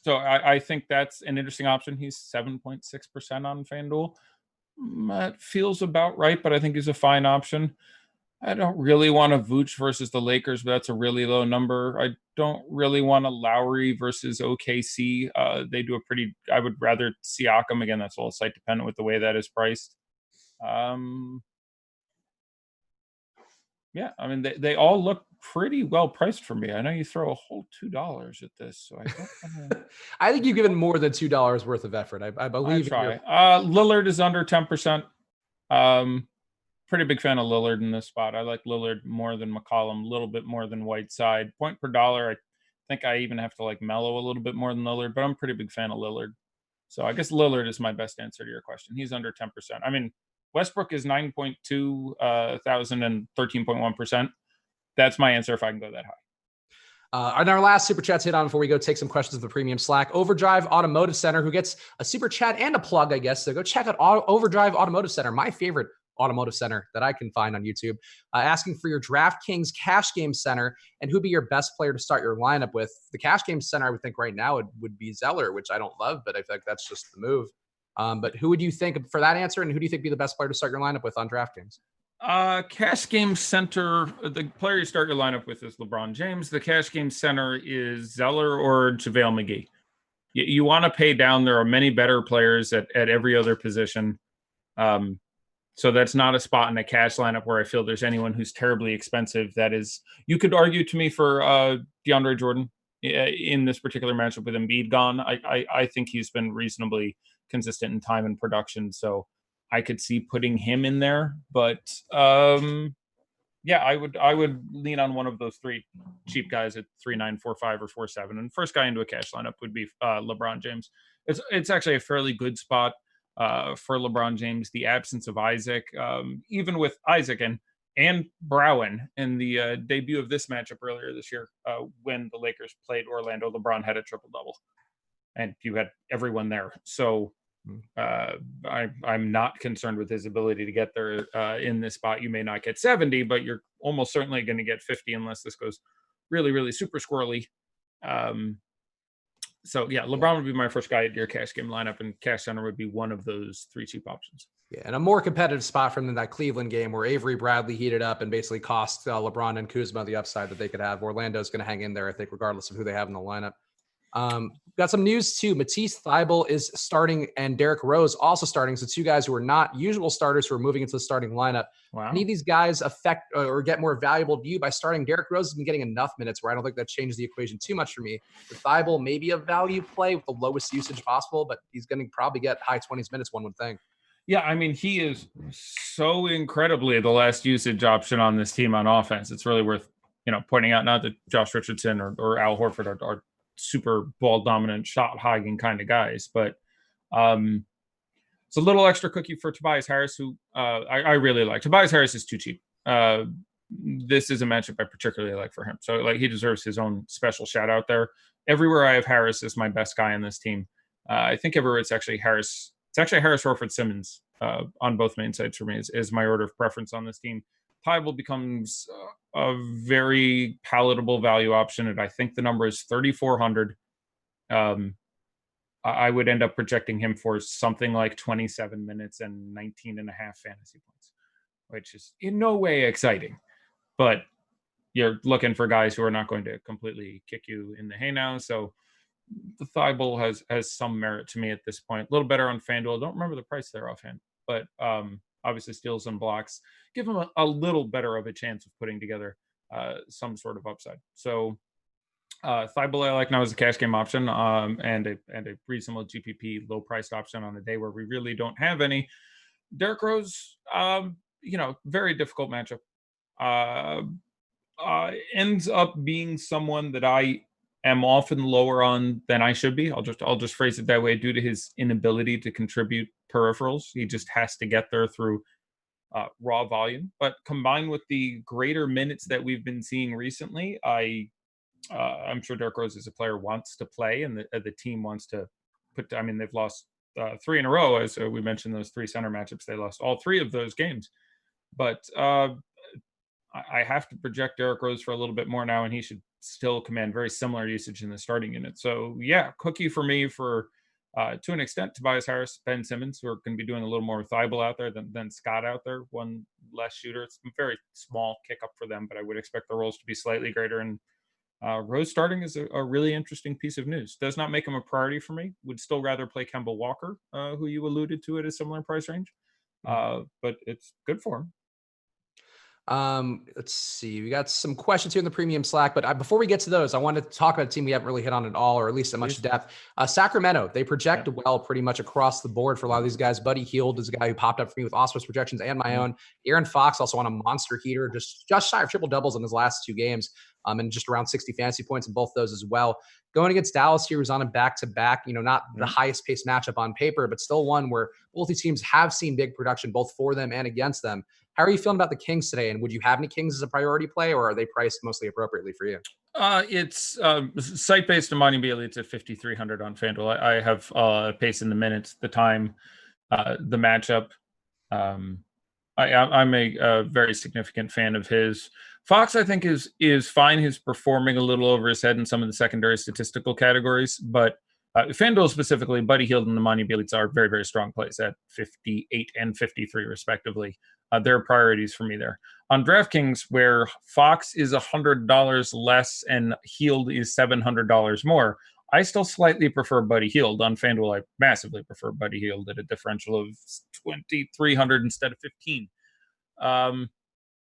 So I think that's an interesting option. He's 7.6% on FanDuel. That feels about right, but I think he's a fine option. I don't really want a Vooch versus the Lakers, but that's a really low number. I don't really want a Lowry versus OKC. They do a pretty. I would rather Siakam again. That's all site dependent with the way that is priced. Yeah, I mean they all look pretty well priced for me. I know you throw a whole $2 at this, so I don't wanna... I think you've given more than $2 worth of effort. I believe. I try. Lillard is under 10%. Pretty big fan of Lillard in this spot. I like Lillard more than McCollum, a little bit more than Whiteside. Point per dollar, I think I even have to like Melo a little bit more than Lillard, but I'm a pretty big fan of Lillard. So I guess Lillard is my best answer to your question. He's under 10%. I mean, Westbrook is 9.2 thousand and 13.1%. That's my answer if I can go that high. On our last super chats hit on before we go take some questions of the premium Slack, Overdrive Automotive Center, who gets a super chat and a plug, I guess. So go check out Overdrive Automotive Center, my favorite automotive center that I can find on YouTube, asking for your DraftKings cash game center and who'd be your best player to start your lineup with. The cash game center, I would think right now would be Zeller, which I don't love, but I feel like that's just the move. But who would you think for that answer, and who do you think would be the best player to start your lineup with on DraftKings? Cash game center, the player you start your lineup with is LeBron James. The cash game center is Zeller or JaVale McGee. You want to pay down. There are many better players at every other position. So that's not a spot in a cash lineup where I feel there's anyone who's terribly expensive. That is, you could argue to me for DeAndre Jordan in this particular matchup with Embiid gone. I think he's been reasonably consistent in time and production. So I could see putting him in there, but yeah, I would lean on one of those three cheap guys at 3.9, 4.5, or 4.7. And first guy into a cash lineup would be LeBron James. It's actually a fairly good spot for LeBron James. The absence of Isaac, even with Isaac and Brown in the debut of this matchup earlier this year, when the Lakers played Orlando, LeBron had a triple double, and you had everyone there. So I'm not concerned with his ability to get there in this spot. You may not get 70, but you're almost certainly going to get 50 unless this goes really, really super squirrely. So yeah, LeBron would be my first guy at your cash game lineup, and cash center would be one of those three cheap options. Yeah, and a more competitive spot from that Cleveland game where Avery Bradley heated up and basically cost LeBron and Kuzma the upside that they could have. Orlando's going to hang in there, I think, regardless of who they have in the lineup. Got some news too. Matisse Thybulle is starting and Derrick Rose also starting. So two guys who are not usual starters who are moving into the starting lineup. Wow. Any of these guys affect or get more valuable to you by starting? Derrick Rose has been getting enough minutes where I don't think that changes the equation too much for me. The Thybulle may be a value play with the lowest usage possible, but he's going to probably get high 20s minutes, one would think. Yeah, I mean, he is so incredibly the last usage option on this team on offense. It's really worth, pointing out, not that Josh Richardson or Al Horford are super ball dominant, shot hogging kind of guys, but it's a little extra cookie for Tobias Harris, who I really like. Tobias Harris is too cheap. This is a matchup I particularly like for him. So like he deserves his own special shout out there. Everywhere I have Harris is my best guy on this team. I think everywhere it's actually Harris. It's actually Harris, Horford, Simmons on both main sides for me is my order of preference on this team. Thybulle becomes a very palatable value option, and I think the number is 3,400. I would end up projecting him for something like 27 minutes and 19 and a half fantasy points, which is in no way exciting. But you're looking for guys who are not going to completely kick you in the hay now. So the Thybulle has some merit to me at this point. A little better on FanDuel. Don't remember the price there offhand, but obviously steals and blocks give him a little better of a chance of putting together some sort of upside. So Thybulle I like now as a cash game option and a reasonable GPP low priced option on a day where we really don't have any. Derrick Rose, very difficult matchup. Ends up being someone that I am often lower on than I should be. I'll just phrase it that way due to his inability to contribute peripherals. He just has to get there through raw volume. But combined with the greater minutes that we've been seeing recently, I'm sure Derrick Rose as a player wants to play, and the team wants to put. I mean, they've lost 3 in a row, as we mentioned those 3 center matchups. They lost all 3 of those games, but I have to project Derrick Rose for a little bit more now, and he should still command very similar usage in the starting unit. So yeah, cookie for me for to an extent, Tobias Harris, Ben Simmons, who are going to be doing a little more with Thybulle out there than Scott out there. One less shooter. It's a very small kick up for them, but I would expect the roles to be slightly greater. And Rose starting is a really interesting piece of news. Does not make him a priority for me. Would still rather play Kemba Walker, who you alluded to at a similar price range. But it's good for him. Let's see. We got some questions here in the premium Slack, but before we get to those, I wanted to talk about a team we haven't really hit on at all, or at least at much depth. Sacramento, they project well pretty much across the board for a lot of these guys. Buddy Hield is a guy who popped up for me with Osprey's projections and my own. Aaron Fox also on a monster heater, just shy of triple doubles in his last 2 games, and just around 60 fantasy points in both those as well. Going against Dallas here, who's on a back-to-back, not the highest paced matchup on paper, but still one where both these teams have seen big production both for them and against them. How are you feeling about the Kings today? And would you have any Kings as a priority play, or are they priced mostly appropriately for you? It's site-based and Monty Bailey. It's at 5,300 on FanDuel. I have pace in the minutes, the time, the matchup. I'm a very significant fan of his. Fox, I think, is fine. He's performing a little over his head in some of the secondary statistical categories, but FanDuel specifically, Buddy Hield and the Monty Bailey are very, very strong plays at 58 and 53 respectively. They're priorities for me there. On DraftKings, where Fox is $100 less and Hield is $700 more, I still slightly prefer Buddy Hield. On FanDuel, I massively prefer Buddy Hield at a differential of 2,300 instead of 15.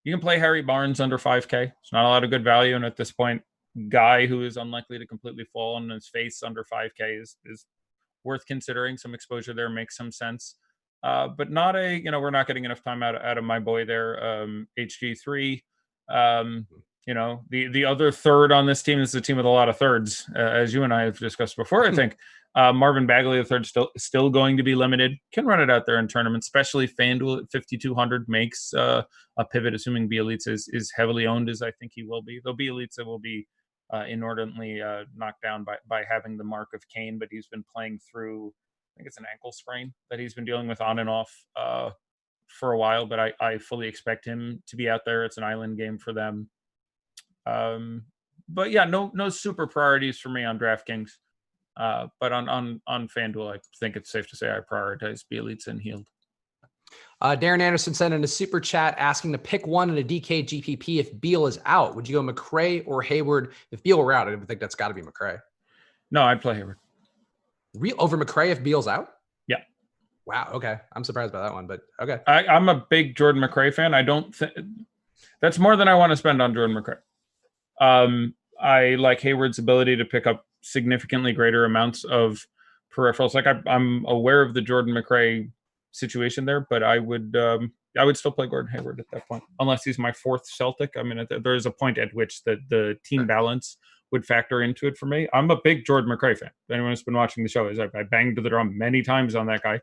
You can play Harry Barnes under 5K. It's not a lot of good value, and at this point, guy who is unlikely to completely fall on his face under 5K is worth considering. Some exposure there makes some sense. But not we're not getting enough time out of my boy there, HG3. The other third on this team is a team with a lot of thirds, as you and I have discussed before. I think Marvin Bagley, the third, still going to be limited. Can run it out there in tournaments, especially FanDuel at 5,200 makes a pivot, assuming Bielitsa is heavily owned, as I think he will be. Though Bielitsa will be inordinately knocked down by having the mark of Kane, but he's been playing through, I think it's an ankle sprain that he's been dealing with on and off for a while, but I fully expect him to be out there. It's an island game for them. But yeah, no super priorities for me on DraftKings. But on FanDuel, I think it's safe to say I prioritize Bielitsa and Hield. Darren Anderson sent in a super chat asking to pick one in a DK GPP if Beal is out. Would you go McRae or Hayward? If Beal were out, I would think that's got to be McRae. No, I'd play Hayward. Over McRae if Beal's out? Yeah. Wow. Okay. I'm surprised by that one, but okay. I'm a big Jordan McRae fan. I don't think that's more than I want to spend on Jordan McRae. I like Hayward's ability to pick up significantly greater amounts of peripherals. Like I'm aware of the Jordan McRae situation there, but I would still play Gordon Hayward at that point, unless he's my fourth Celtic. I mean, there is a point at which the team balance would factor into it for me. I'm a big Jordan McRae fan. If anyone who's been watching the show, I banged the drum many times on that guy.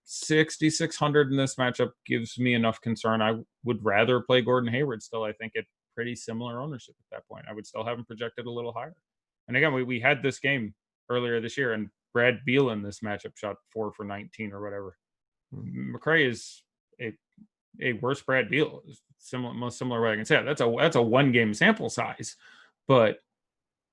6,600 in this matchup gives me enough concern. I would rather play Gordon Hayward still. I think at pretty similar ownership at that point. I would still have him projected a little higher. And again, we had this game earlier this year, and Brad Beal in this matchup shot 4 for 19 or whatever. McRae is a worse Brad Beal. Most similar way I can say it. That's a 1 game sample size, but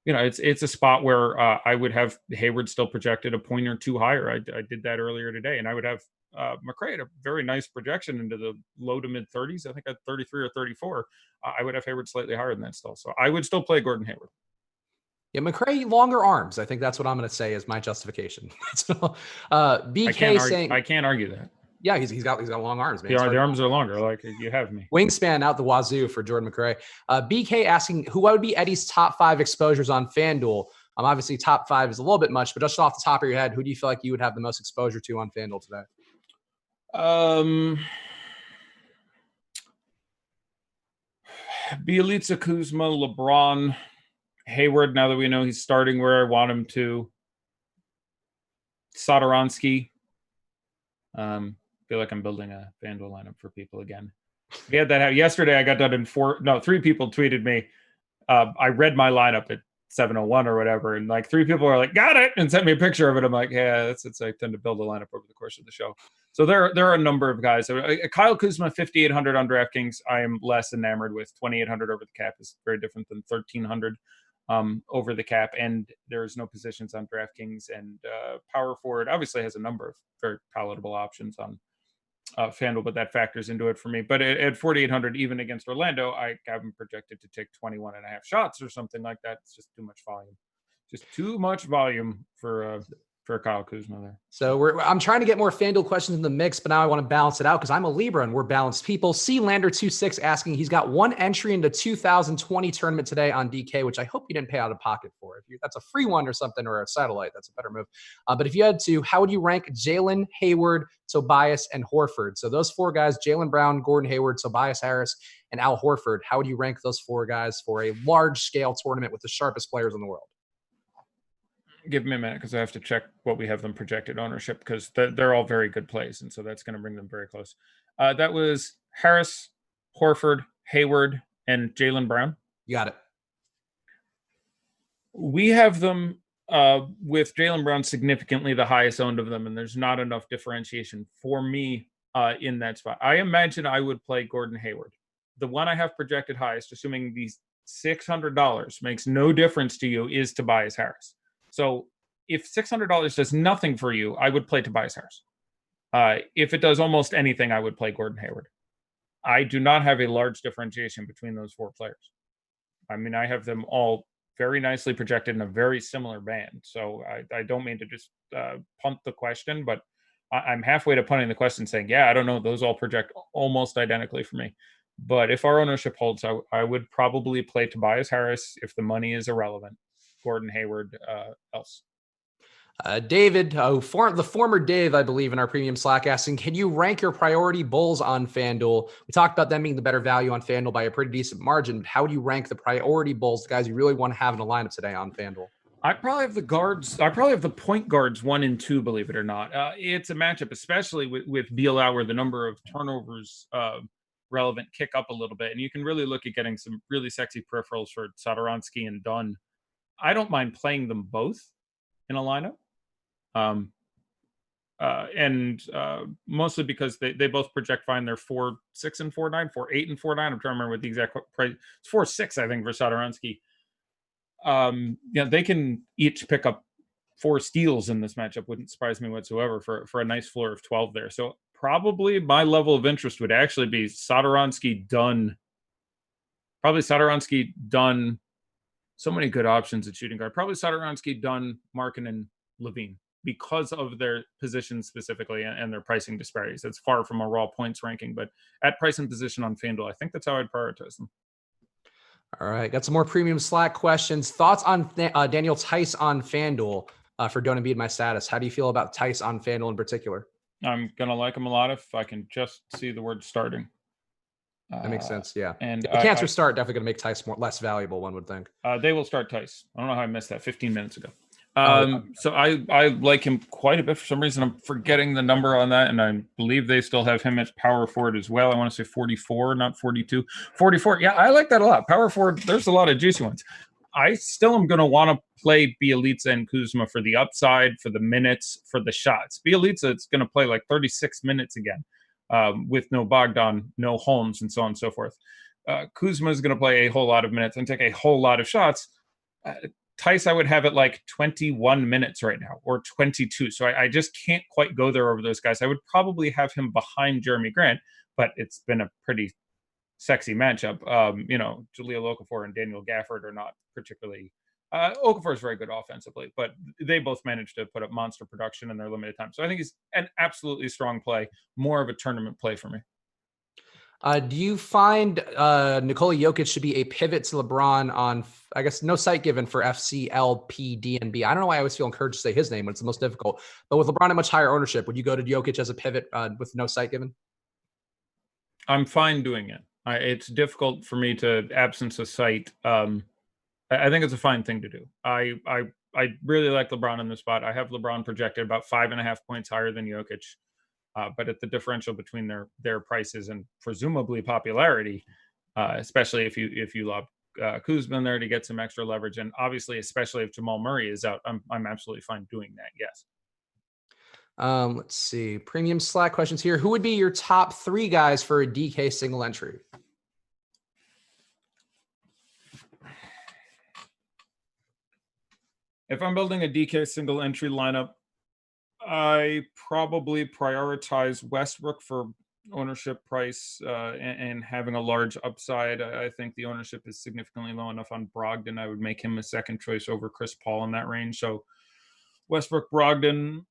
it's a spot where I would have Hayward still projected a point or two higher. I did that earlier today, and I would have McRae at a very nice projection into the low to mid 30s. I think at 33 or 34. I would have Hayward slightly higher than that still. So I would still play Gordon Hayward. Yeah, McRae, longer arms. I think that's what I'm going to say is my justification. So, BK saying I can't argue that. Yeah, he's got long arms, man. The arms are longer. Like you have me. Wingspan out the wazoo for Jordan McRae. BK asking who would be Eddie's top 5 exposures on FanDuel. Obviously top 5 is a little bit much, but just off the top of your head, who do you feel like you would have the most exposure to on FanDuel today? Bielitsa, Kuzma, LeBron, Hayward. Now that we know he's starting where I want him to. Satoransky. Feel like I'm building a FanDuel lineup for people again. We had that yesterday. I got done in 3 people tweeted me. I read my lineup at 7:01 or whatever, and like 3 people are like, "Got it," and sent me a picture of it. I'm like, "Yeah, it's I tend to build a lineup over the course of the show." So there are a number of guys. So, Kyle Kuzma, 5,800 on DraftKings. I am less enamored with. 2,800 over the cap is very different than 1,300 over the cap, and there's no positions on DraftKings. And power forward obviously has a number of very palatable options on FanDuel, but that factors into it for me. But at 4,800, even against Orlando, I have him projected to take 21 and a half shots or something like that. It's just too much volume. Just too much volume for Kyle Kuzma there. So I'm trying to get more FanDuel questions in the mix, but now I want to balance it out because I'm a Libra and we're balanced people. C Lander26 asking, he's got one entry into 2020 tournament today on DK, which I hope you didn't pay out of pocket for. If that's a free one or something, or a satellite, that's a better move. But if you had to, how would you rank Jaylen, Hayward, Tobias, and Horford? So those four guys, Jalen Brown, Gordon Hayward, Tobias Harris, and Al Horford. How would you rank those four guys for a large scale tournament with the sharpest players in the world? Give me a minute because I have to check what we have them projected ownership, because they're all very good plays, and so that's going to bring them very close. That was Harris, Horford, Hayward, and Jalen Brown. You got it. We have them with Jalen Brown significantly the highest owned of them, and there's not enough differentiation for me in that spot. I imagine I would play Gordon Hayward. The one I have projected highest, assuming these $600 makes no difference to you, is Tobias Harris. So if $600 does nothing for you, I would play Tobias Harris. If it does almost anything, I would play Gordon Hayward. I do not have a large differentiation between those four players. I mean, I have them all very nicely projected in a very similar band. So I don't mean to just punt the question, but I'm halfway to punting the question saying, yeah, I don't know. Those all project almost identically for me. But if our ownership holds, I would probably play Tobias Harris if the money is irrelevant. Gordon Hayward else. David, the former Dave, I believe, in our premium Slack, asking, can you rank your priority bulls on FanDuel? We talked about them being the better value on FanDuel by a pretty decent margin, but how would you rank the priority bulls, the guys you really want to have in a lineup today on FanDuel? I probably have the guards. I probably have the point guards 1 and 2, believe it or not. It's a matchup, especially with Biel where the number of turnovers relevant kick up a little bit, and you can really look at getting some really sexy peripherals for Satoransky and Dunn. I don't mind playing them both in a lineup. Mostly because they both project fine. They're 4-6 and 4-9, 4-8 and 4-9. I'm trying to remember what the exact price. It's 4-6, I think, for Satoransky. They can each pick up 4 steals in this matchup. Wouldn't surprise me whatsoever for a nice floor of 12 there. So probably my level of interest would actually be Satoransky, Dunn. Probably Satoransky, Dunn. So many good options at shooting guard. Probably Satoransky, Dunn, Markkanen, Levine, because of their position specifically and their pricing disparities. It's far from a raw points ranking, but at price and position on FanDuel, I think that's how I'd prioritize them. All right. Got some more premium Slack questions. Thoughts on Daniel Tice on FanDuel for Don't Embiid My Status? How do you feel about Tice on FanDuel in particular? I'm going to like him a lot if I can just see the word starting. That makes sense, yeah. And the cancer start definitely going to make Tice less valuable, one would think. They will start Tice. I don't know how I missed that 15 minutes ago. So I like him quite a bit. For some reason, I'm forgetting the number on that, and I believe they still have him at power forward as well. I want to say 44, not 42. 44. Yeah, I like that a lot. Power forward, there's a lot of juicy ones. I still am going to want to play Bjelica and Kuzma for the upside, for the minutes, for the shots. Bjelica is going to play like 36 minutes again with no Bogdan, no Holmes, and so on and so forth. Kuzma is going to play a whole lot of minutes and take a whole lot of shots. Tice, I would have it like 21 minutes right now, or 22. So I just can't quite go there over those guys. I would probably have him behind Jeremy Grant, but it's been a pretty sexy matchup. Jahlil Okafor and Daniel Gafford are not particularly. Okafor is very good offensively, but they both managed to put up monster production in their limited time. So I think he's an absolutely strong play, more of a tournament play for me. Do you find Nikola Jokic should be a pivot to LeBron on, I guess, no site given for FCLPDNB? I don't know why I always feel encouraged to say his name when it's the most difficult. But with LeBron at much higher ownership, would you go to Jokic as a pivot with no site given? I'm fine doing it. It's difficult for me to absence a site. I think it's a fine thing to do. I really like LeBron in this spot. I have LeBron projected about 5.5 points higher than Jokic. But at the differential between their prices and presumably popularity, especially if you lob Kuzma in there to get some extra leverage, and obviously especially if Jamal Murray is out, I'm absolutely fine doing that. Yes. Let's see. Premium Slack questions here. Who would be your top 3 guys for a DK single entry? If I'm building a DK single entry lineup, I probably prioritize Westbrook for ownership price and having a large upside. I think the ownership is significantly low enough on Brogdon. I would make him a second choice over Chris Paul in that range. So Westbrook, Brogdon.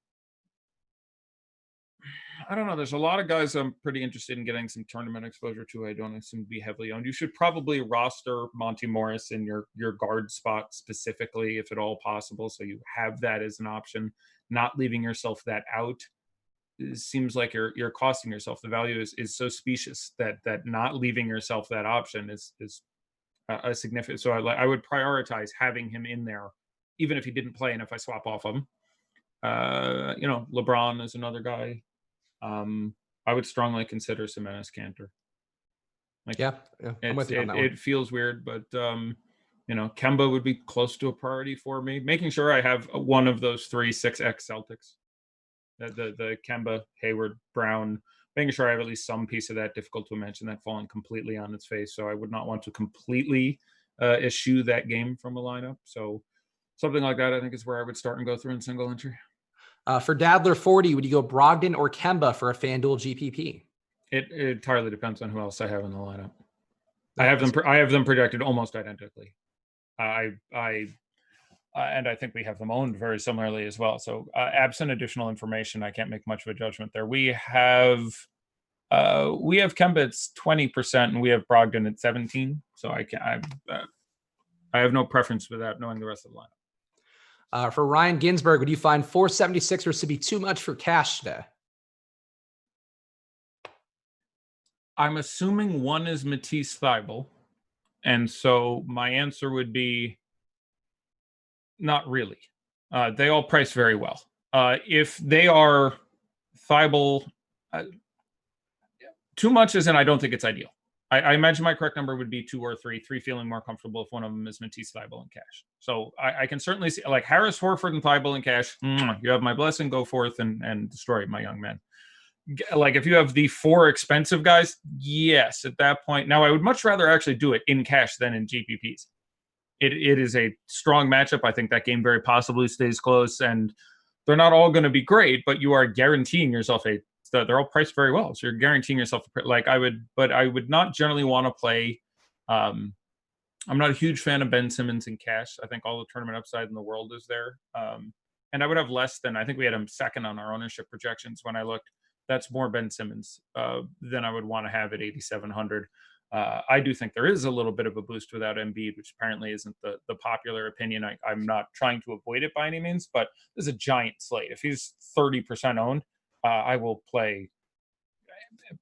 I don't know. There's a lot of guys I'm pretty interested in getting some tournament exposure to. I don't assume to be heavily owned. You should probably roster Monty Morris in your guard spot specifically, if at all possible, so you have that as an option. Not leaving yourself that out. It seems like you're costing yourself. The value is so specious that not leaving yourself that option is a significant. So I would prioritize having him in there, even if he didn't play, and if I swap off him. LeBron is another guy. I would strongly consider Semenis Cantor. Yeah, I'm with you on that one. It feels weird, but Kemba would be close to a priority for me. Making sure I have one of those 6X Celtics, the Kemba, Hayward, Brown. Making sure I have at least some piece of that. Difficult to imagine that falling completely on its face. So I would not want to completely eschew that game from a lineup. So something like that, I think, is where I would start and go through in single entry. For Dadler 40, would you go Brogdon or Kemba for a FanDuel GPP? It entirely depends on who else I have in the lineup. I have them projected almost identically. And I think we have them owned very similarly as well. So absent additional information, I can't make much of a judgment there. We have Kemba at 20% and we have Brogdon at 17%. So I have no preference without knowing the rest of the lineup. For Ryan Ginsberg, would you find 476ers to be too much for cash today? I'm assuming one is Matisse Thybulle. And so my answer would be not really. They all price very well. If they are Thybulle, too much as in I don't think it's ideal. I imagine my correct number would be 2 or 3 feeling more comfortable if one of them is Matisse Thybulle in cash. So I can certainly see, like, Harris, Horford, and Thybulle in cash. You have my blessing. Go forth and destroy my young man. Like, if you have the 4 expensive guys, yes, at that point. Now, I would much rather actually do it in cash than in GPPs. It is a strong matchup. I think that game very possibly stays close, and they're not all going to be great, but you are guaranteeing yourself they're all priced very well. So you're guaranteeing yourself, I would not generally want to play. I'm not a huge fan of Ben Simmons in cash. I think all the tournament upside in the world is there. And I would have less than, I think we had him second on our ownership projections when I looked. That's more Ben Simmons than I would want to have at 8,700. I do think there is a little bit of a boost without Embiid, which apparently isn't the popular opinion. I'm not trying to avoid it by any means, but there's a giant slate. If he's 30% owned, I will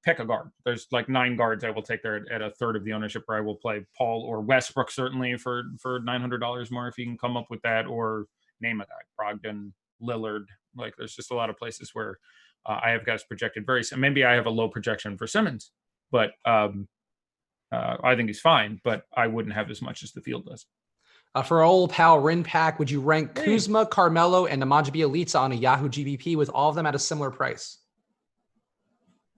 pick a guard. There's like 9 guards I will take there at a third of the ownership, where I will play Paul or Westbrook certainly for $900 more if you can come up with that, or name a guy, Brogdon, Lillard. Like, there's just a lot of places where I have guys projected maybe I have a low projection for Simmons, but I think he's fine, but I wouldn't have as much as the field does. For old pal Rinpack, would you rank Kuzma, Carmelo, and Nemanja Bjelica on a Yahoo GPP with all of them at a similar price?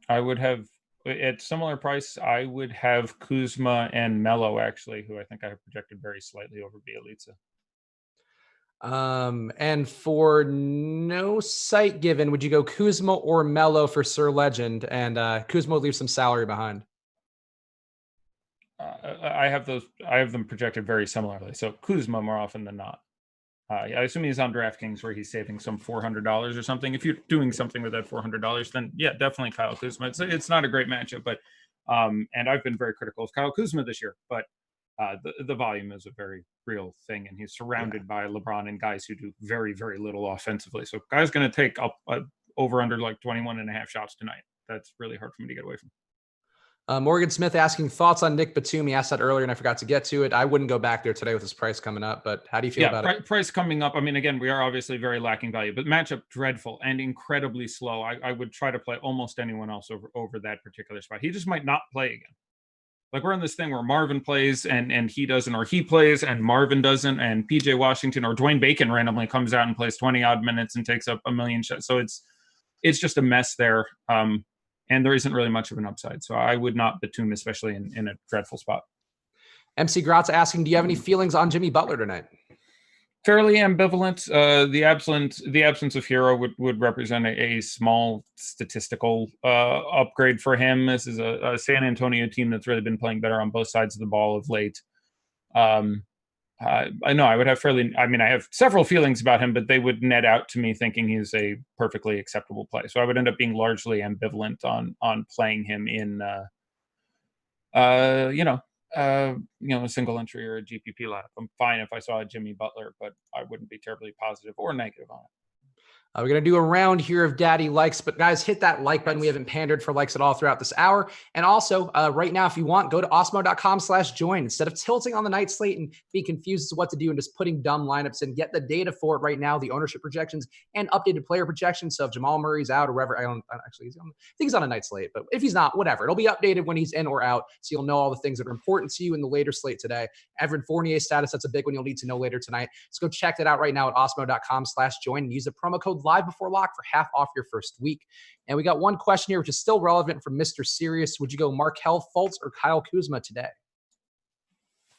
I would have, at similar price, I would have Kuzma and Melo, actually, who I think I have projected very slightly over Bjelica. And for no site given, would you go Kuzma or Melo for Sir Legend? And Kuzma would leave some salary behind. I have them projected very similarly. So Kuzma more often than not. I assume he's on DraftKings where he's saving some $400 or something. If you're doing something with that $400, then yeah, definitely Kyle Kuzma. It's not a great matchup, but and I've been very critical of Kyle Kuzma this year, but the volume is a very real thing, and he's surrounded by LeBron and guys who do very, very little offensively. So guy's going to take up over under like 21.5 shots tonight. That's really hard for me to get away from. Morgan Smith asking thoughts on Nick Batum. He asked that earlier and I forgot to get to it. I wouldn't go back there today with his price coming up, but how do you feel about it? Price coming up. I mean, again, we are obviously very lacking value, but matchup dreadful and incredibly slow. I would try to play almost anyone else over that particular spot. He just might not play again. Like, we're in this thing where Marvin plays and he doesn't, or he plays and Marvin doesn't, and PJ Washington or Dwayne Bacon randomly comes out and plays 20 odd minutes and takes up a million shots. So it's just a mess there. And there isn't really much of an upside. So I would not Batum, especially in a dreadful spot. MC Gratz asking, do you have any feelings on Jimmy Butler tonight? Fairly ambivalent. The absence of Hero would represent a small statistical upgrade for him. This is a San Antonio team that's really been playing better on both sides of the ball of late. I know I would have I have several feelings about him, but they would net out to me thinking he's a perfectly acceptable play. So I would end up being largely ambivalent on playing him in a single entry or a GPP lineup. I'm fine if I saw a Jimmy Butler, but I wouldn't be terribly positive or negative on it. We're going to do a round here of daddy likes, but guys, hit that like button. We haven't pandered for likes at all throughout this hour. And also right now, if you want, go to osmo.com/join. Instead of tilting on the night slate and be confused as to what to do and just putting dumb lineups in, get the data for it right now, the ownership projections and updated player projections. So if Jamal Murray's out or wherever, I think he's on a night slate, but if he's not, whatever, it'll be updated when he's in or out. So you'll know all the things that are important to you in the later slate today. Evan Fournier's status, that's a big one you'll need to know later tonight. So go check that out right now at osmo.com/join and use the promo code live before lock for half off your first week. And we got one question here, which is still relevant from Mr. Serious. Would you go Markelle Fultz or Kyle Kuzma today?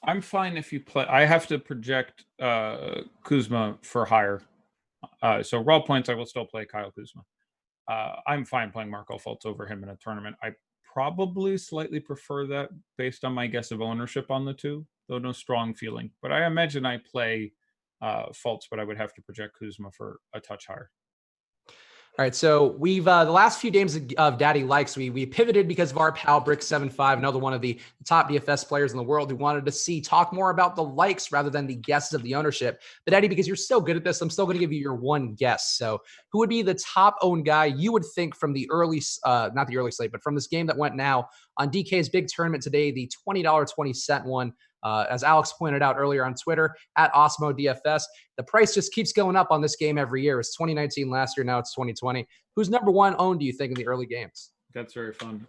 I'm fine if you play. I have to project Kuzma for higher. So raw points, I will still play Kyle Kuzma. I'm fine playing Markelle Fultz over him in a tournament. I probably slightly prefer that based on my guess of ownership on the two, though no strong feeling. But I imagine I play Fultz, but I would have to project Kuzma for a touch higher. All right, so we've the last few games of Daddy Likes, we pivoted because of our pal Brick75, another one of the top DFS players in the world who wanted to talk more about the likes rather than the guesses of the ownership. But Eddie, because you're so good at this, I'm still going to give you your one guess. So who would be the top owned guy you would think from the early, not the early slate, but from this game that went now on DK's big tournament today, the $20.20 one? As Alex pointed out earlier on Twitter, at Osmo DFS, the price just keeps going up on this game every year. It's 2019 last year, now it's 2020. Who's number one owned, do you think, in the early games? That's very fun.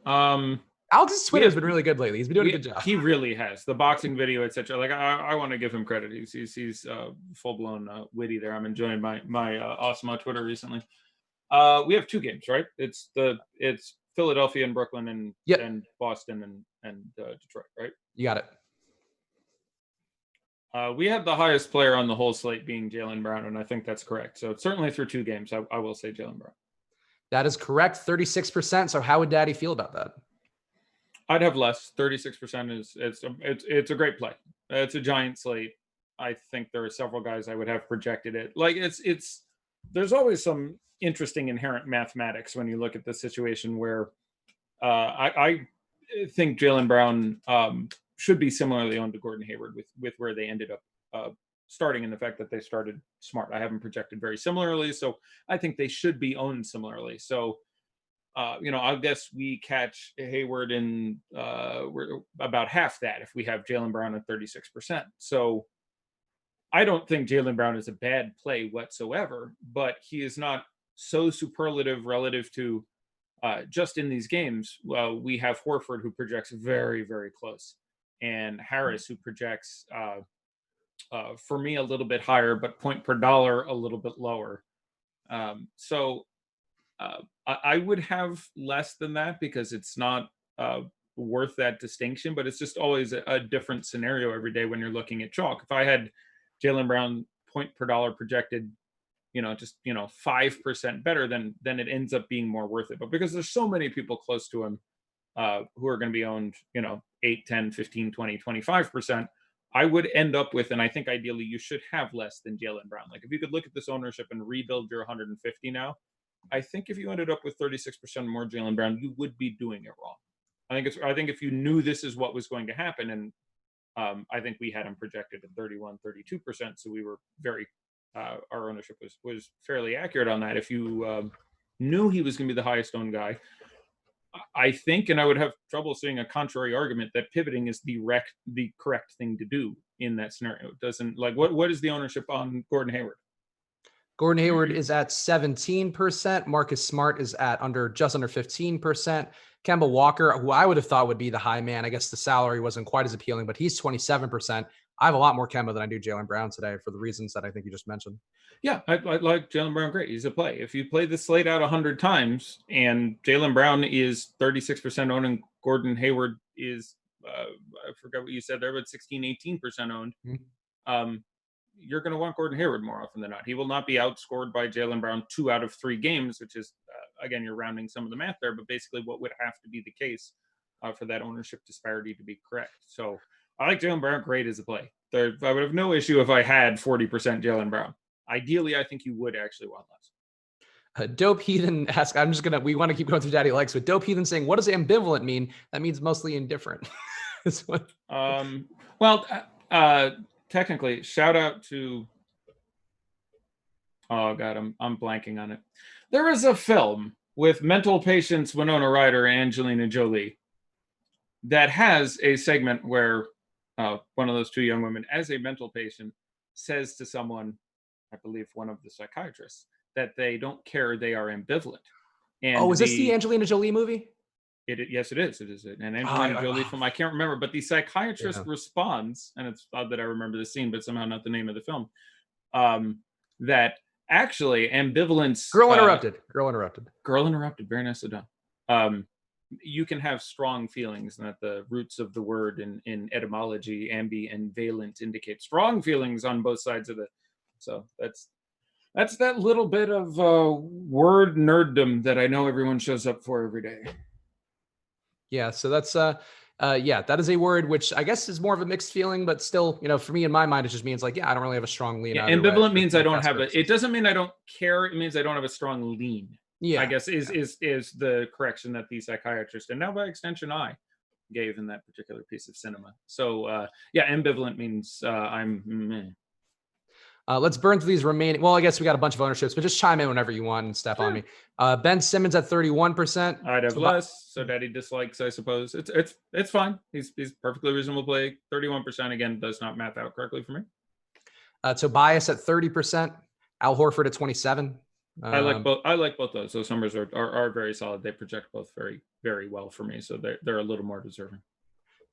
Alex's Twitter has been really good lately. He's been doing a good job. He really has. The boxing video, etc. Like I want to give him credit. He's full blown witty there. I'm enjoying my Osmo Twitter recently. We have two games, right? It's Philadelphia and Brooklyn and Boston and Detroit, right? You got it. We had the highest player on the whole slate being Jalen Brown, and I think that's correct. So certainly through two games, I will say Jalen Brown. That is correct, 36%. So how would Daddy feel about that? I'd have less. 36% it's a great play. It's a giant slate. I think there are several guys I would have projected it. Like there's always some interesting inherent mathematics when you look at the situation where I think Jalen Brown should be similarly owned to Gordon Hayward with where they ended up starting, and the fact that they started smart. I have them projected very similarly, so I think they should be owned similarly. So, I guess we catch Hayward in we're about half that if we have Jalen Brown at 36%. So I don't think Jalen Brown is a bad play whatsoever, but he is not so superlative relative to just in these games. We have Horford, who projects very, very close, and Harris, who projects for me a little bit higher, but point per dollar a little bit lower. So I would have less than that because it's not worth that distinction, but it's just always a different scenario every day when you're looking at chalk. If I had Jalen Brown point per dollar projected, 5% better, then it ends up being more worth it. But because there's so many people close to him who are going to be owned, 8, 10, 15, 20, 25%, I would end up with, and I think ideally you should have less than Jalen Brown. Like if you could look at this ownership and rebuild your 150 now, I think if you ended up with 36% more Jalen Brown, you would be doing it wrong. I think if you knew this is what was going to happen, and I think we had him projected at 31, 32%, so we were very our ownership was fairly accurate on that. If you knew he was going to be the highest owned guy, I think, and I would have trouble seeing a contrary argument, that pivoting is the correct thing to do in that scenario. It doesn't like what is the ownership on Gordon Hayward? Gordon Hayward is at 17%. Marcus Smart is at just under 15%. Kemba Walker, who I would have thought would be the high man, I guess the salary wasn't quite as appealing, but he's 27%. I have a lot more Kemba than I do Jalen Brown today for the reasons that I think you just mentioned. Yeah, I like Jalen Brown. Great. He's a play. If you play the slate out 100 times and Jalen Brown is 36% owned and Gordon Hayward is, I forgot what you said there, but 16, 18% owned. Mm-hmm. you're going to want Gordon Hayward more often than not. He will not be outscored by Jalen Brown 2 out of 3 games, which is, again, you're rounding some of the math there, but basically what would have to be the case for that ownership disparity to be correct. So I like Jalen Brown great as a play. I would have no issue if I had 40% Jalen Brown. Ideally, I think you would actually want less. Dope Heathen asks, we want to keep going through Daddy Likes, but Dope Heathen saying, what does ambivalent mean? That means mostly indifferent. Technically, shout out to, oh God, I'm blanking on it. There is a film with mental patients Winona Ryder and Angelina Jolie that has a segment where one of those 2 young women, as a mental patient, says to someone, I believe one of the psychiatrists, that they don't care, they are ambivalent. And is this the Angelina Jolie movie? Yes, it is. It is an Angelina Jolie film. I can't remember, but the psychiatrist responds, and it's odd that I remember the scene, but somehow not the name of the film, that actually ambivalence... Girl interrupted. Very nicely done. You can have strong feelings, and that the roots of the word in etymology, ambi and valent, indicate strong feelings on both sides of it. So that's that little bit of word nerddom that I know everyone shows up for every day. Yeah, so that's that is a word which I guess is more of a mixed feeling, but still, for me in my mind, it just means like, I don't really have a strong lean. Yeah, ambivalent means I don't have it doesn't mean I don't care. It means I don't have a strong lean. Yeah, I guess is the correction that the psychiatrist, and now by extension I, gave in that particular piece of cinema. So ambivalent means I'm meh. Let's burn through these remaining. Well, I guess we got a bunch of ownerships, but just chime in whenever you want and step on me. Ben Simmons at 31%. I'd have less, so Daddy dislikes, I suppose. It's fine. He's perfectly reasonable play. 31% again does not math out correctly for me. Tobias at 30%. Al Horford at 27. I like both those. Those numbers are very solid. They project both very, very well for me, so they're a little more deserving.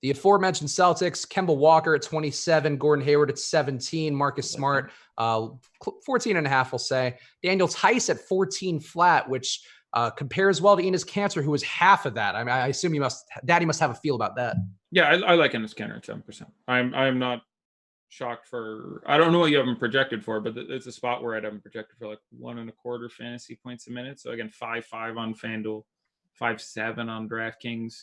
The aforementioned Celtics, Kemba Walker at 27, Gordon Hayward at 17, Marcus Smart, 14.5, we'll say. Daniel Tice at 14 flat, which compares well to Enes Kanter, who was half of that. I mean, I assume Daddy must have a feel about that. Yeah, I like Enes Kanter at 7%. I'm not shocked for, I don't know what you have him projected for, but it's a spot where I'd have him projected for like 1.25 fantasy points a minute. So again, 5.5 on FanDuel, 5.7 on DraftKings.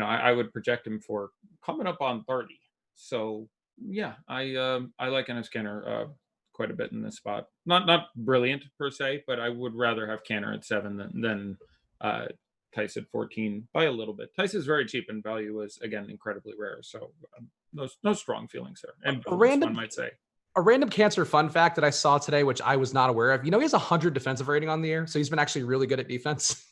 I would project him for coming up on 30. So yeah, I like Enes Kanter quite a bit in this spot. Not brilliant per se, but I would rather have Kanter at 7 than Tice at 14 by a little bit. Tice is very cheap and value is again incredibly rare. So no strong feelings there. And one might say. A random Kanter fun fact that I saw today, which I was not aware of. He has 100 defensive rating on the year, so he's been actually really good at defense.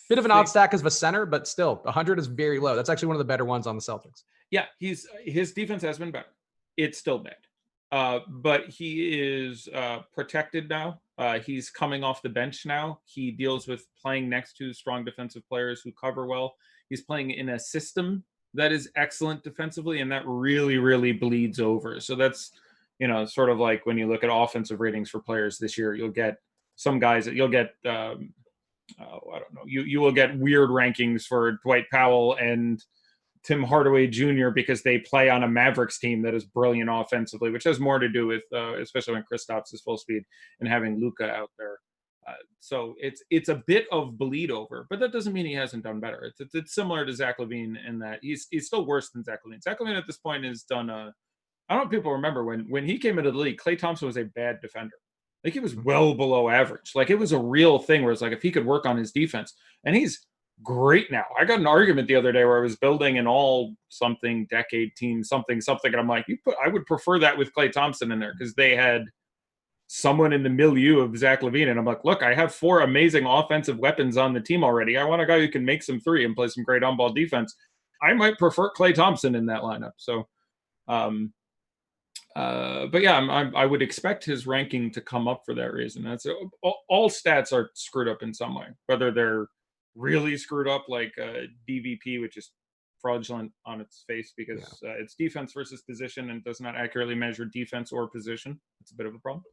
Bit of an odd stat because of a center, but still, 100 is very low. That's actually one of the better ones on the Celtics. Yeah, his defense has been better. It's still bad, but he is protected now. He's coming off the bench now. He deals with playing next to strong defensive players who cover well. He's playing in a system that is excellent defensively, and that really, really bleeds over. So that's, sort of like when you look at offensive ratings for players this year, you'll get some guys that you'll get. I don't know. You will get weird rankings for Dwight Powell and Tim Hardaway Jr. because they play on a Mavericks team that is brilliant offensively, which has more to do with, especially when Kristaps is full speed and having Luka out there. So it's a bit of bleed over, but that doesn't mean he hasn't done better. It's similar to Zach LaVine in that he's still worse than Zach LaVine. Zach LaVine at this point has done I don't know if people remember when he came into the league, Klay Thompson was a bad defender. Like he was well below average. Like it was a real thing where it's like if he could work on his defense, and he's great now. I got an argument the other day where I was building an all something decade team, something, and I'm like, I would prefer that with Klay Thompson in there because they had someone in the milieu of Zach LaVine, and I'm like, look, I have 4 amazing offensive weapons on the team already. I want a guy who can make some 3 and play some great on-ball defense. I might prefer Klay Thompson in that lineup. So, but yeah, I would expect his ranking to come up for that reason. That's all stats are screwed up in some way, whether they're really screwed up like DVP, which is fraudulent on its face because it's defense versus position and does not accurately measure defense or position. It's a bit of a problem.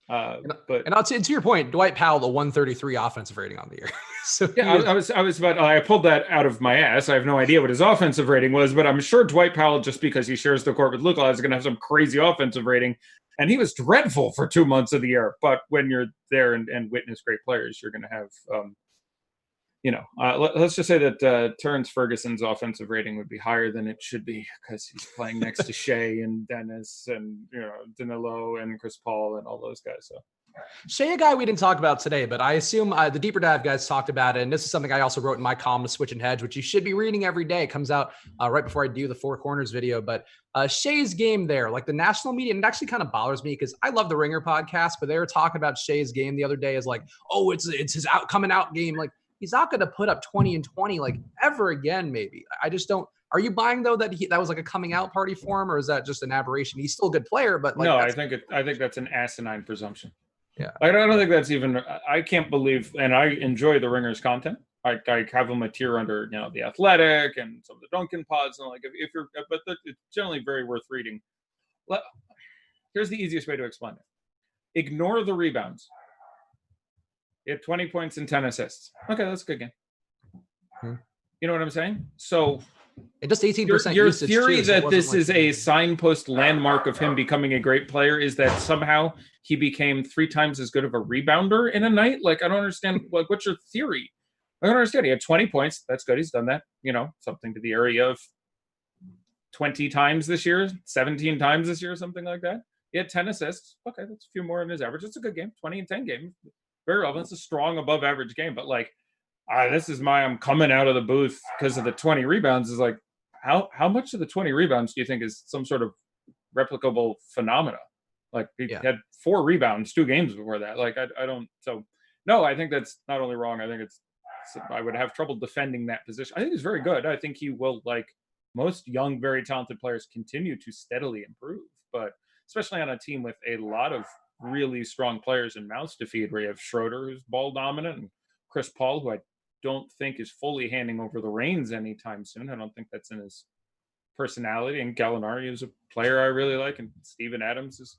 But to your point, Dwight Powell, the 133 offensive rating on the year. So yeah, I was about. I pulled that out of my ass. I have no idea what his offensive rating was, but I'm sure Dwight Powell, just because he shares the court with Luka, is going to have some crazy offensive rating. And he was dreadful for 2 months of the year. But when you're there and witness great players, you're going to have, let's just say that Terrence Ferguson's offensive rating would be higher than it should be because he's playing next to Shea and Dennis and Danilo and Chris Paul and all those guys. So Shea, a guy we didn't talk about today, but I assume the Deeper Dive guys talked about it. And this is something I also wrote in my column to Switch and Hedge, which you should be reading every day. It comes out right before I do the Four Corners video. But Shea's game there, like the national media, and it actually kind of bothers me because I love the Ringer podcast, but they were talking about Shea's game the other day as like, oh, it's his coming out game. Like he's not going to put up 20 and 20 like ever again, maybe. I just don't. Are you buying though that that was like a coming out party for him, or is that just an aberration? He's still a good player, but like, no, I think that's an asinine presumption. Yeah, I don't think that's even. I can't believe, and I enjoy the Ringer's content. I have them a tier under, the Athletic and some of the Duncan pods, and like if you're, but it's generally very worth reading. Here's the easiest way to explain it: ignore the rebounds. He had 20 points and 10 assists. Okay, that's a good game. You know what I'm saying? So. And just 18%. Your theory that this is a signpost landmark of him becoming a great player is that somehow he became 3 times as good of a rebounder in a night? Like, I don't understand. Like, what's your theory? I don't understand. He had 20 points. That's good. He's done that. Something to the area of 20 times this year, 17 times this year, something like that. He had 10 assists. Okay, that's a few more than his average. It's a good game. 20 and 10 game. Very relevant. It's a strong above average game. But like, this is I'm coming out of the booth because of the 20 rebounds is like, how much of the 20 rebounds do you think is some sort of replicable phenomena? Like he had 4 rebounds 2 games before that. Like I don't. So no, I think that's not only wrong. I think I would have trouble defending that position. I think he's very good. I think he will, like most young, very talented players, continue to steadily improve. But especially on a team with a lot of really strong players and mouths to feed, where you have Schroeder, who's ball dominant, and Chris Paul, who I don't think is fully handing over the reins anytime soon. I don't think that's in his personality. And Gallinari is a player I really like, and Steven Adams is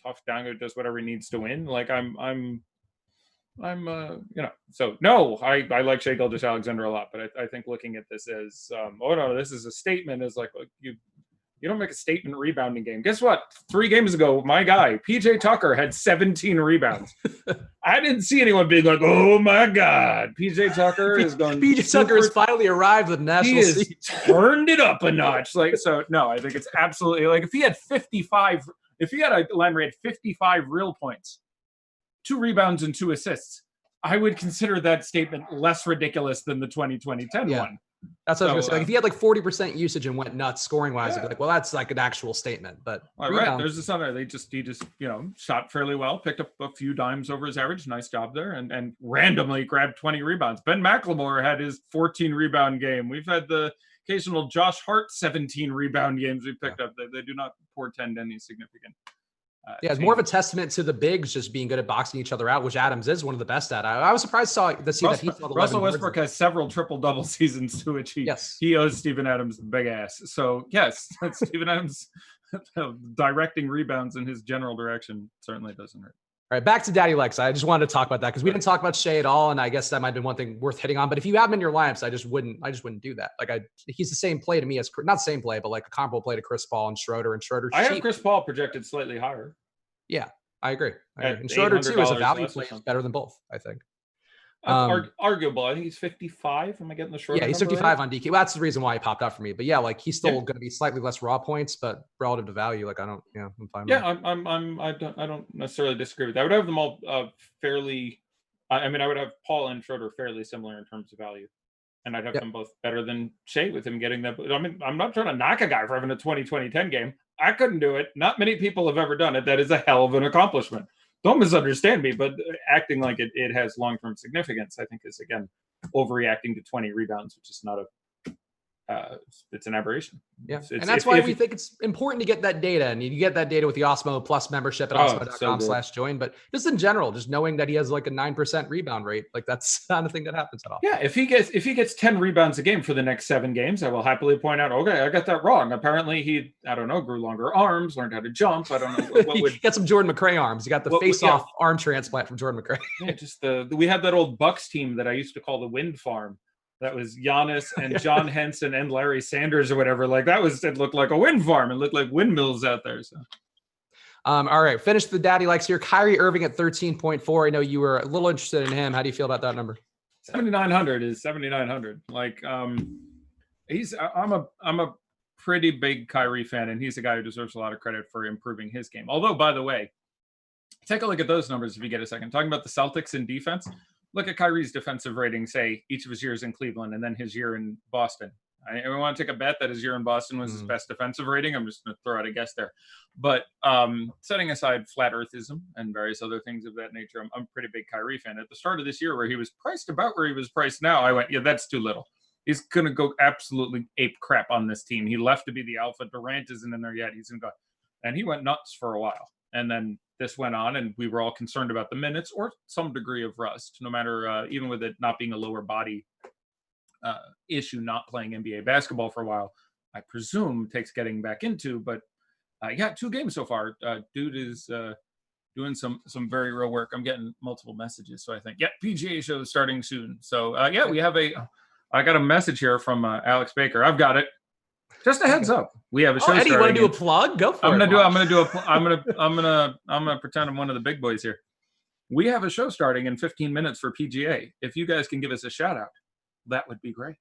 tough down, who does whatever he needs to win. Like so no, I like Shai Gilgeous-Alexander a lot, but I think looking at this as this is a statement, is like you don't make a statement rebounding game. Guess what? 3 games ago, my guy, PJ Tucker, had 17 rebounds. I didn't see anyone being like, oh my God, PJ Tucker is going. PJ Tucker has finally arrived with national. He has turned it up a notch. Like, so no, I think it's absolutely like if he had a line where he had 55 real points, 2 rebounds and 2 assists, I would consider that statement less ridiculous than the 2010 one. That's what I was going to say. Like if he had like 40% usage and went nuts scoring wise, I'd be like, well, that's like an actual statement. But right, there's this other. He just shot fairly well, picked up a few dimes over his average. Nice job there, and randomly grabbed 20 rebounds. Ben McLemore had his 14 rebound game. We've had the occasional Josh Hart 17 rebound games we picked up. They do not portend any significant. It's more of a testament to the bigs just being good at boxing each other out, which Adams is one of the best at. I was surprised to see that he saw the Russell Westbrook has several triple-double seasons to which he owes Steven Adams the big ass. So yes, Steven Adams directing rebounds in his general direction certainly doesn't hurt. All right, back to Daddy Lex. I just wanted to talk about that because we didn't talk about Shea at all, and I guess that might have been one thing worth hitting on. But if you have him in your lineups, I just wouldn't do that. Like he's the same play to me as not the same play, but like a comparable play to Chris Paul and Schroeder. And Schroeder, I have Chris Paul projected slightly higher. Yeah, I agree. And Schroeder too is a value play, better than both, I think. Arguable. I think he's 55. Am I getting the Schroeder? Yeah, he's 55 on DK. Well, that's the reason why he popped out for me. But yeah, like he's still going to be slightly less raw points, but relative to value, like I'm fine. Yeah, I don't necessarily disagree with that. I would have them all fairly. I would have Paul and Schroeder fairly similar in terms of value, and I'd have them both better than Shea with him getting that. I mean, I'm not trying to knock a guy for having a 20-20-10 game. I couldn't do it. Not many people have ever done it. That is a hell of an accomplishment. Don't misunderstand me, but acting like it has long-term significance, I think, is, again, overreacting to 20 rebounds, which is not it's an aberration. Yeah, It's, and that's why we think it's important to get that data, and you get that data with the Osmo Plus membership at osmo.com/join. But just in general, just knowing that he has like a 9% rebound rate, like that's not a thing that happens at all. Yeah, if he gets 10 rebounds a game for the next 7 games, I will happily point out, okay, I got that wrong. Apparently, he, I don't know, grew longer arms, learned how to jump. I don't know what would get some Jordan McRae arms. You got the face-off arm transplant from Jordan McRae. Yeah, just we had that old Bucks team that I used to call the Wind Farm. That was Giannis and John Henson and Larry Sanders or whatever. Like it looked like a wind farm. It looked like windmills out there. So, all right, finish the daddy likes here. Kyrie Irving at 13.4. I know you were a little interested in him. How do you feel about that number? 7,900 is 7,900. Like, I'm a pretty big Kyrie fan, and he's a guy who deserves a lot of credit for improving his game. Although, by the way, take a look at those numbers if you get a second. Talking about the Celtics in defense. Look at Kyrie's defensive rating, say, each of his years in Cleveland and then his year in Boston. I want to take a bet that his year in Boston was his best defensive rating. I'm just going to throw out a guess there. But setting aside flat earthism and various other things of that nature, I'm a pretty big Kyrie fan. At the start of this year, where he was priced about where he was priced now, I went, yeah, that's too little. He's going to go absolutely ape crap on this team. He left to be the alpha. Durant isn't in there yet. He's going to go. And he went nuts for a while. And then this went on, and we were all concerned about the minutes or some degree of rust, no matter, even with it not being a lower body issue, not playing NBA basketball for a while, I presume takes getting back into. But 2 games so far. Dude is doing some very real work. I'm getting multiple messages. So I think, PGA show is starting soon. So we have I got a message here from Alex Baker. I've got it. Just a heads up. We have a show. Eddie, you want to do a plug? Go for it. I'm gonna pretend I'm one of the big boys here. We have a show starting in 15 minutes for PGA. If you guys can give us a shout out, that would be great.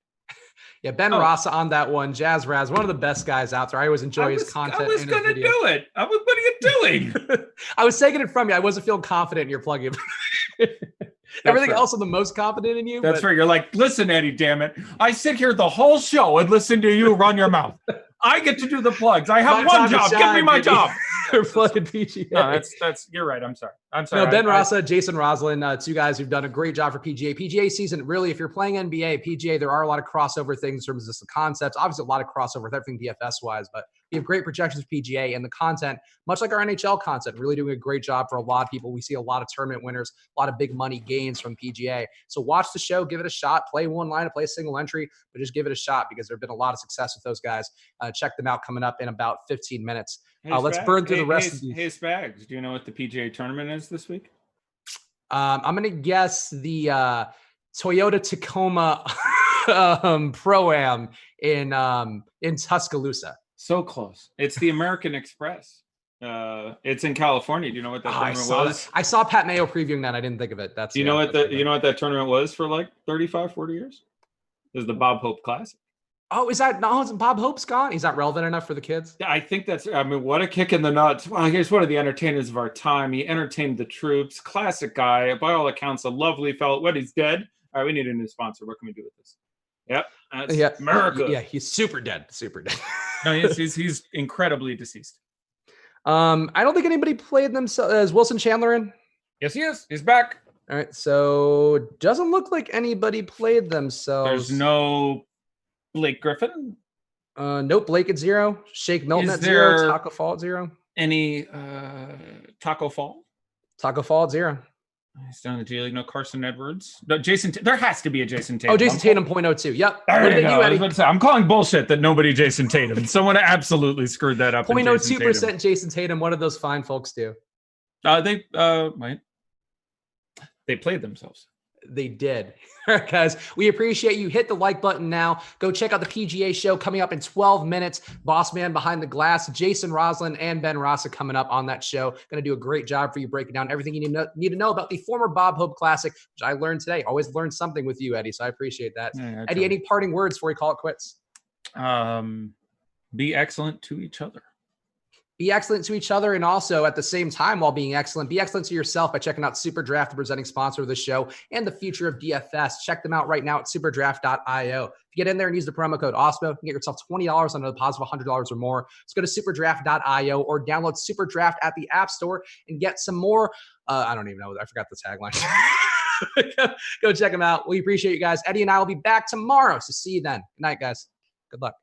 Yeah, Ben Rasa on that one. Jazz Raz, one of the best guys out there. I always enjoy his content. I was going to do it. What are you doing? I was taking it from you. I wasn't feeling confident in your plug-in. Everything else, I'm the most confident in you. That's right. You're like, listen, Eddie, damn it. I sit here the whole show and listen to you run your mouth. I get to do the plugs. I have one job. Give me my job. Plugging PGA. No, that's you're right. I'm sorry. No, Ben Rasa, Jason Roslin, 2 guys who've done a great job for PGA. PGA season, really, if you're playing NBA, PGA, there are a lot of crossover things in terms of the concepts. Obviously, a lot of crossover with everything DFS-wise, but we have great projections for PGA, and the content, much like our NHL content, really doing a great job for a lot of people. We see a lot of tournament winners, a lot of big money gains from PGA. So watch the show, give it a shot, play one lineup, play a single entry, but just give it a shot because there have been a lot of success with those guys. Check them out coming up in about 15 minutes. Let's burn through the rest of these. Hey, Spags, do you know what the PGA tournament is this week? I'm going to guess the Toyota Tacoma Pro-Am in Tuscaloosa. So close. It's the American Express. It's in California. Do you know what that tournament was? I saw Pat Mayo previewing that. I didn't think of it. You know what that tournament was for like 35, 40 years? It was the Bob Hope Classic. Oh, isn't Bob Hope's gone? He's not relevant enough for the kids? I think what a kick in the nuts. Well, he's one of the entertainers of our time. He entertained the troops. Classic guy. By all accounts, a lovely fellow. What, he's dead? All right, we need a new sponsor. What can we do with this? Yep. America. Yeah, he's super dead. Super dead. No, he's incredibly deceased. I don't think anybody played themselves. Is Wilson Chandler in? Yes, he is. He's back. All right, so doesn't look like anybody played themselves. There's no Blake Griffin? Nope, Blake at 0. Shake Milton at 0. Taco Fall at 0. Any Taco Fall? Taco Fall at 0. He's down in the G League. No Carson Edwards. No, Jason. There has to be a Jason Tatum. Oh, Jason Tatum 0.02. Yep. There you go. I'm calling bullshit that nobody Jason Tatum. Someone absolutely screwed that up. 0.02% Jason Tatum. What did those fine folks do? They played themselves. They did. All right, guys, we appreciate you. Hit the like button now. Go check out the PGA show coming up in 12 minutes. Boss man behind the glass, Jason Roslin and Ben Rasa coming up on that show. Going to do a great job for you breaking down everything you need to know about the former Bob Hope Classic, which I learned today. Always learn something with you, Eddie, so I appreciate that. Yeah, Eddie, any parting words before we call it quits? Be excellent to each other. Be excellent to each other, and also at the same time, while being excellent, be excellent to yourself by checking out Super Draft, the presenting sponsor of the show and the future of DFS. Check them out right now at superdraft.io. If you get in there and use the promo code OSMO, you can get yourself $20 on a deposit of $100 or more. Let's go to superdraft.io or download Superdraft at the App Store and get some more. I don't even know. I forgot the tagline. Go check them out. We appreciate you guys. Eddie and I will be back tomorrow, so see you then. Good night, guys. Good luck.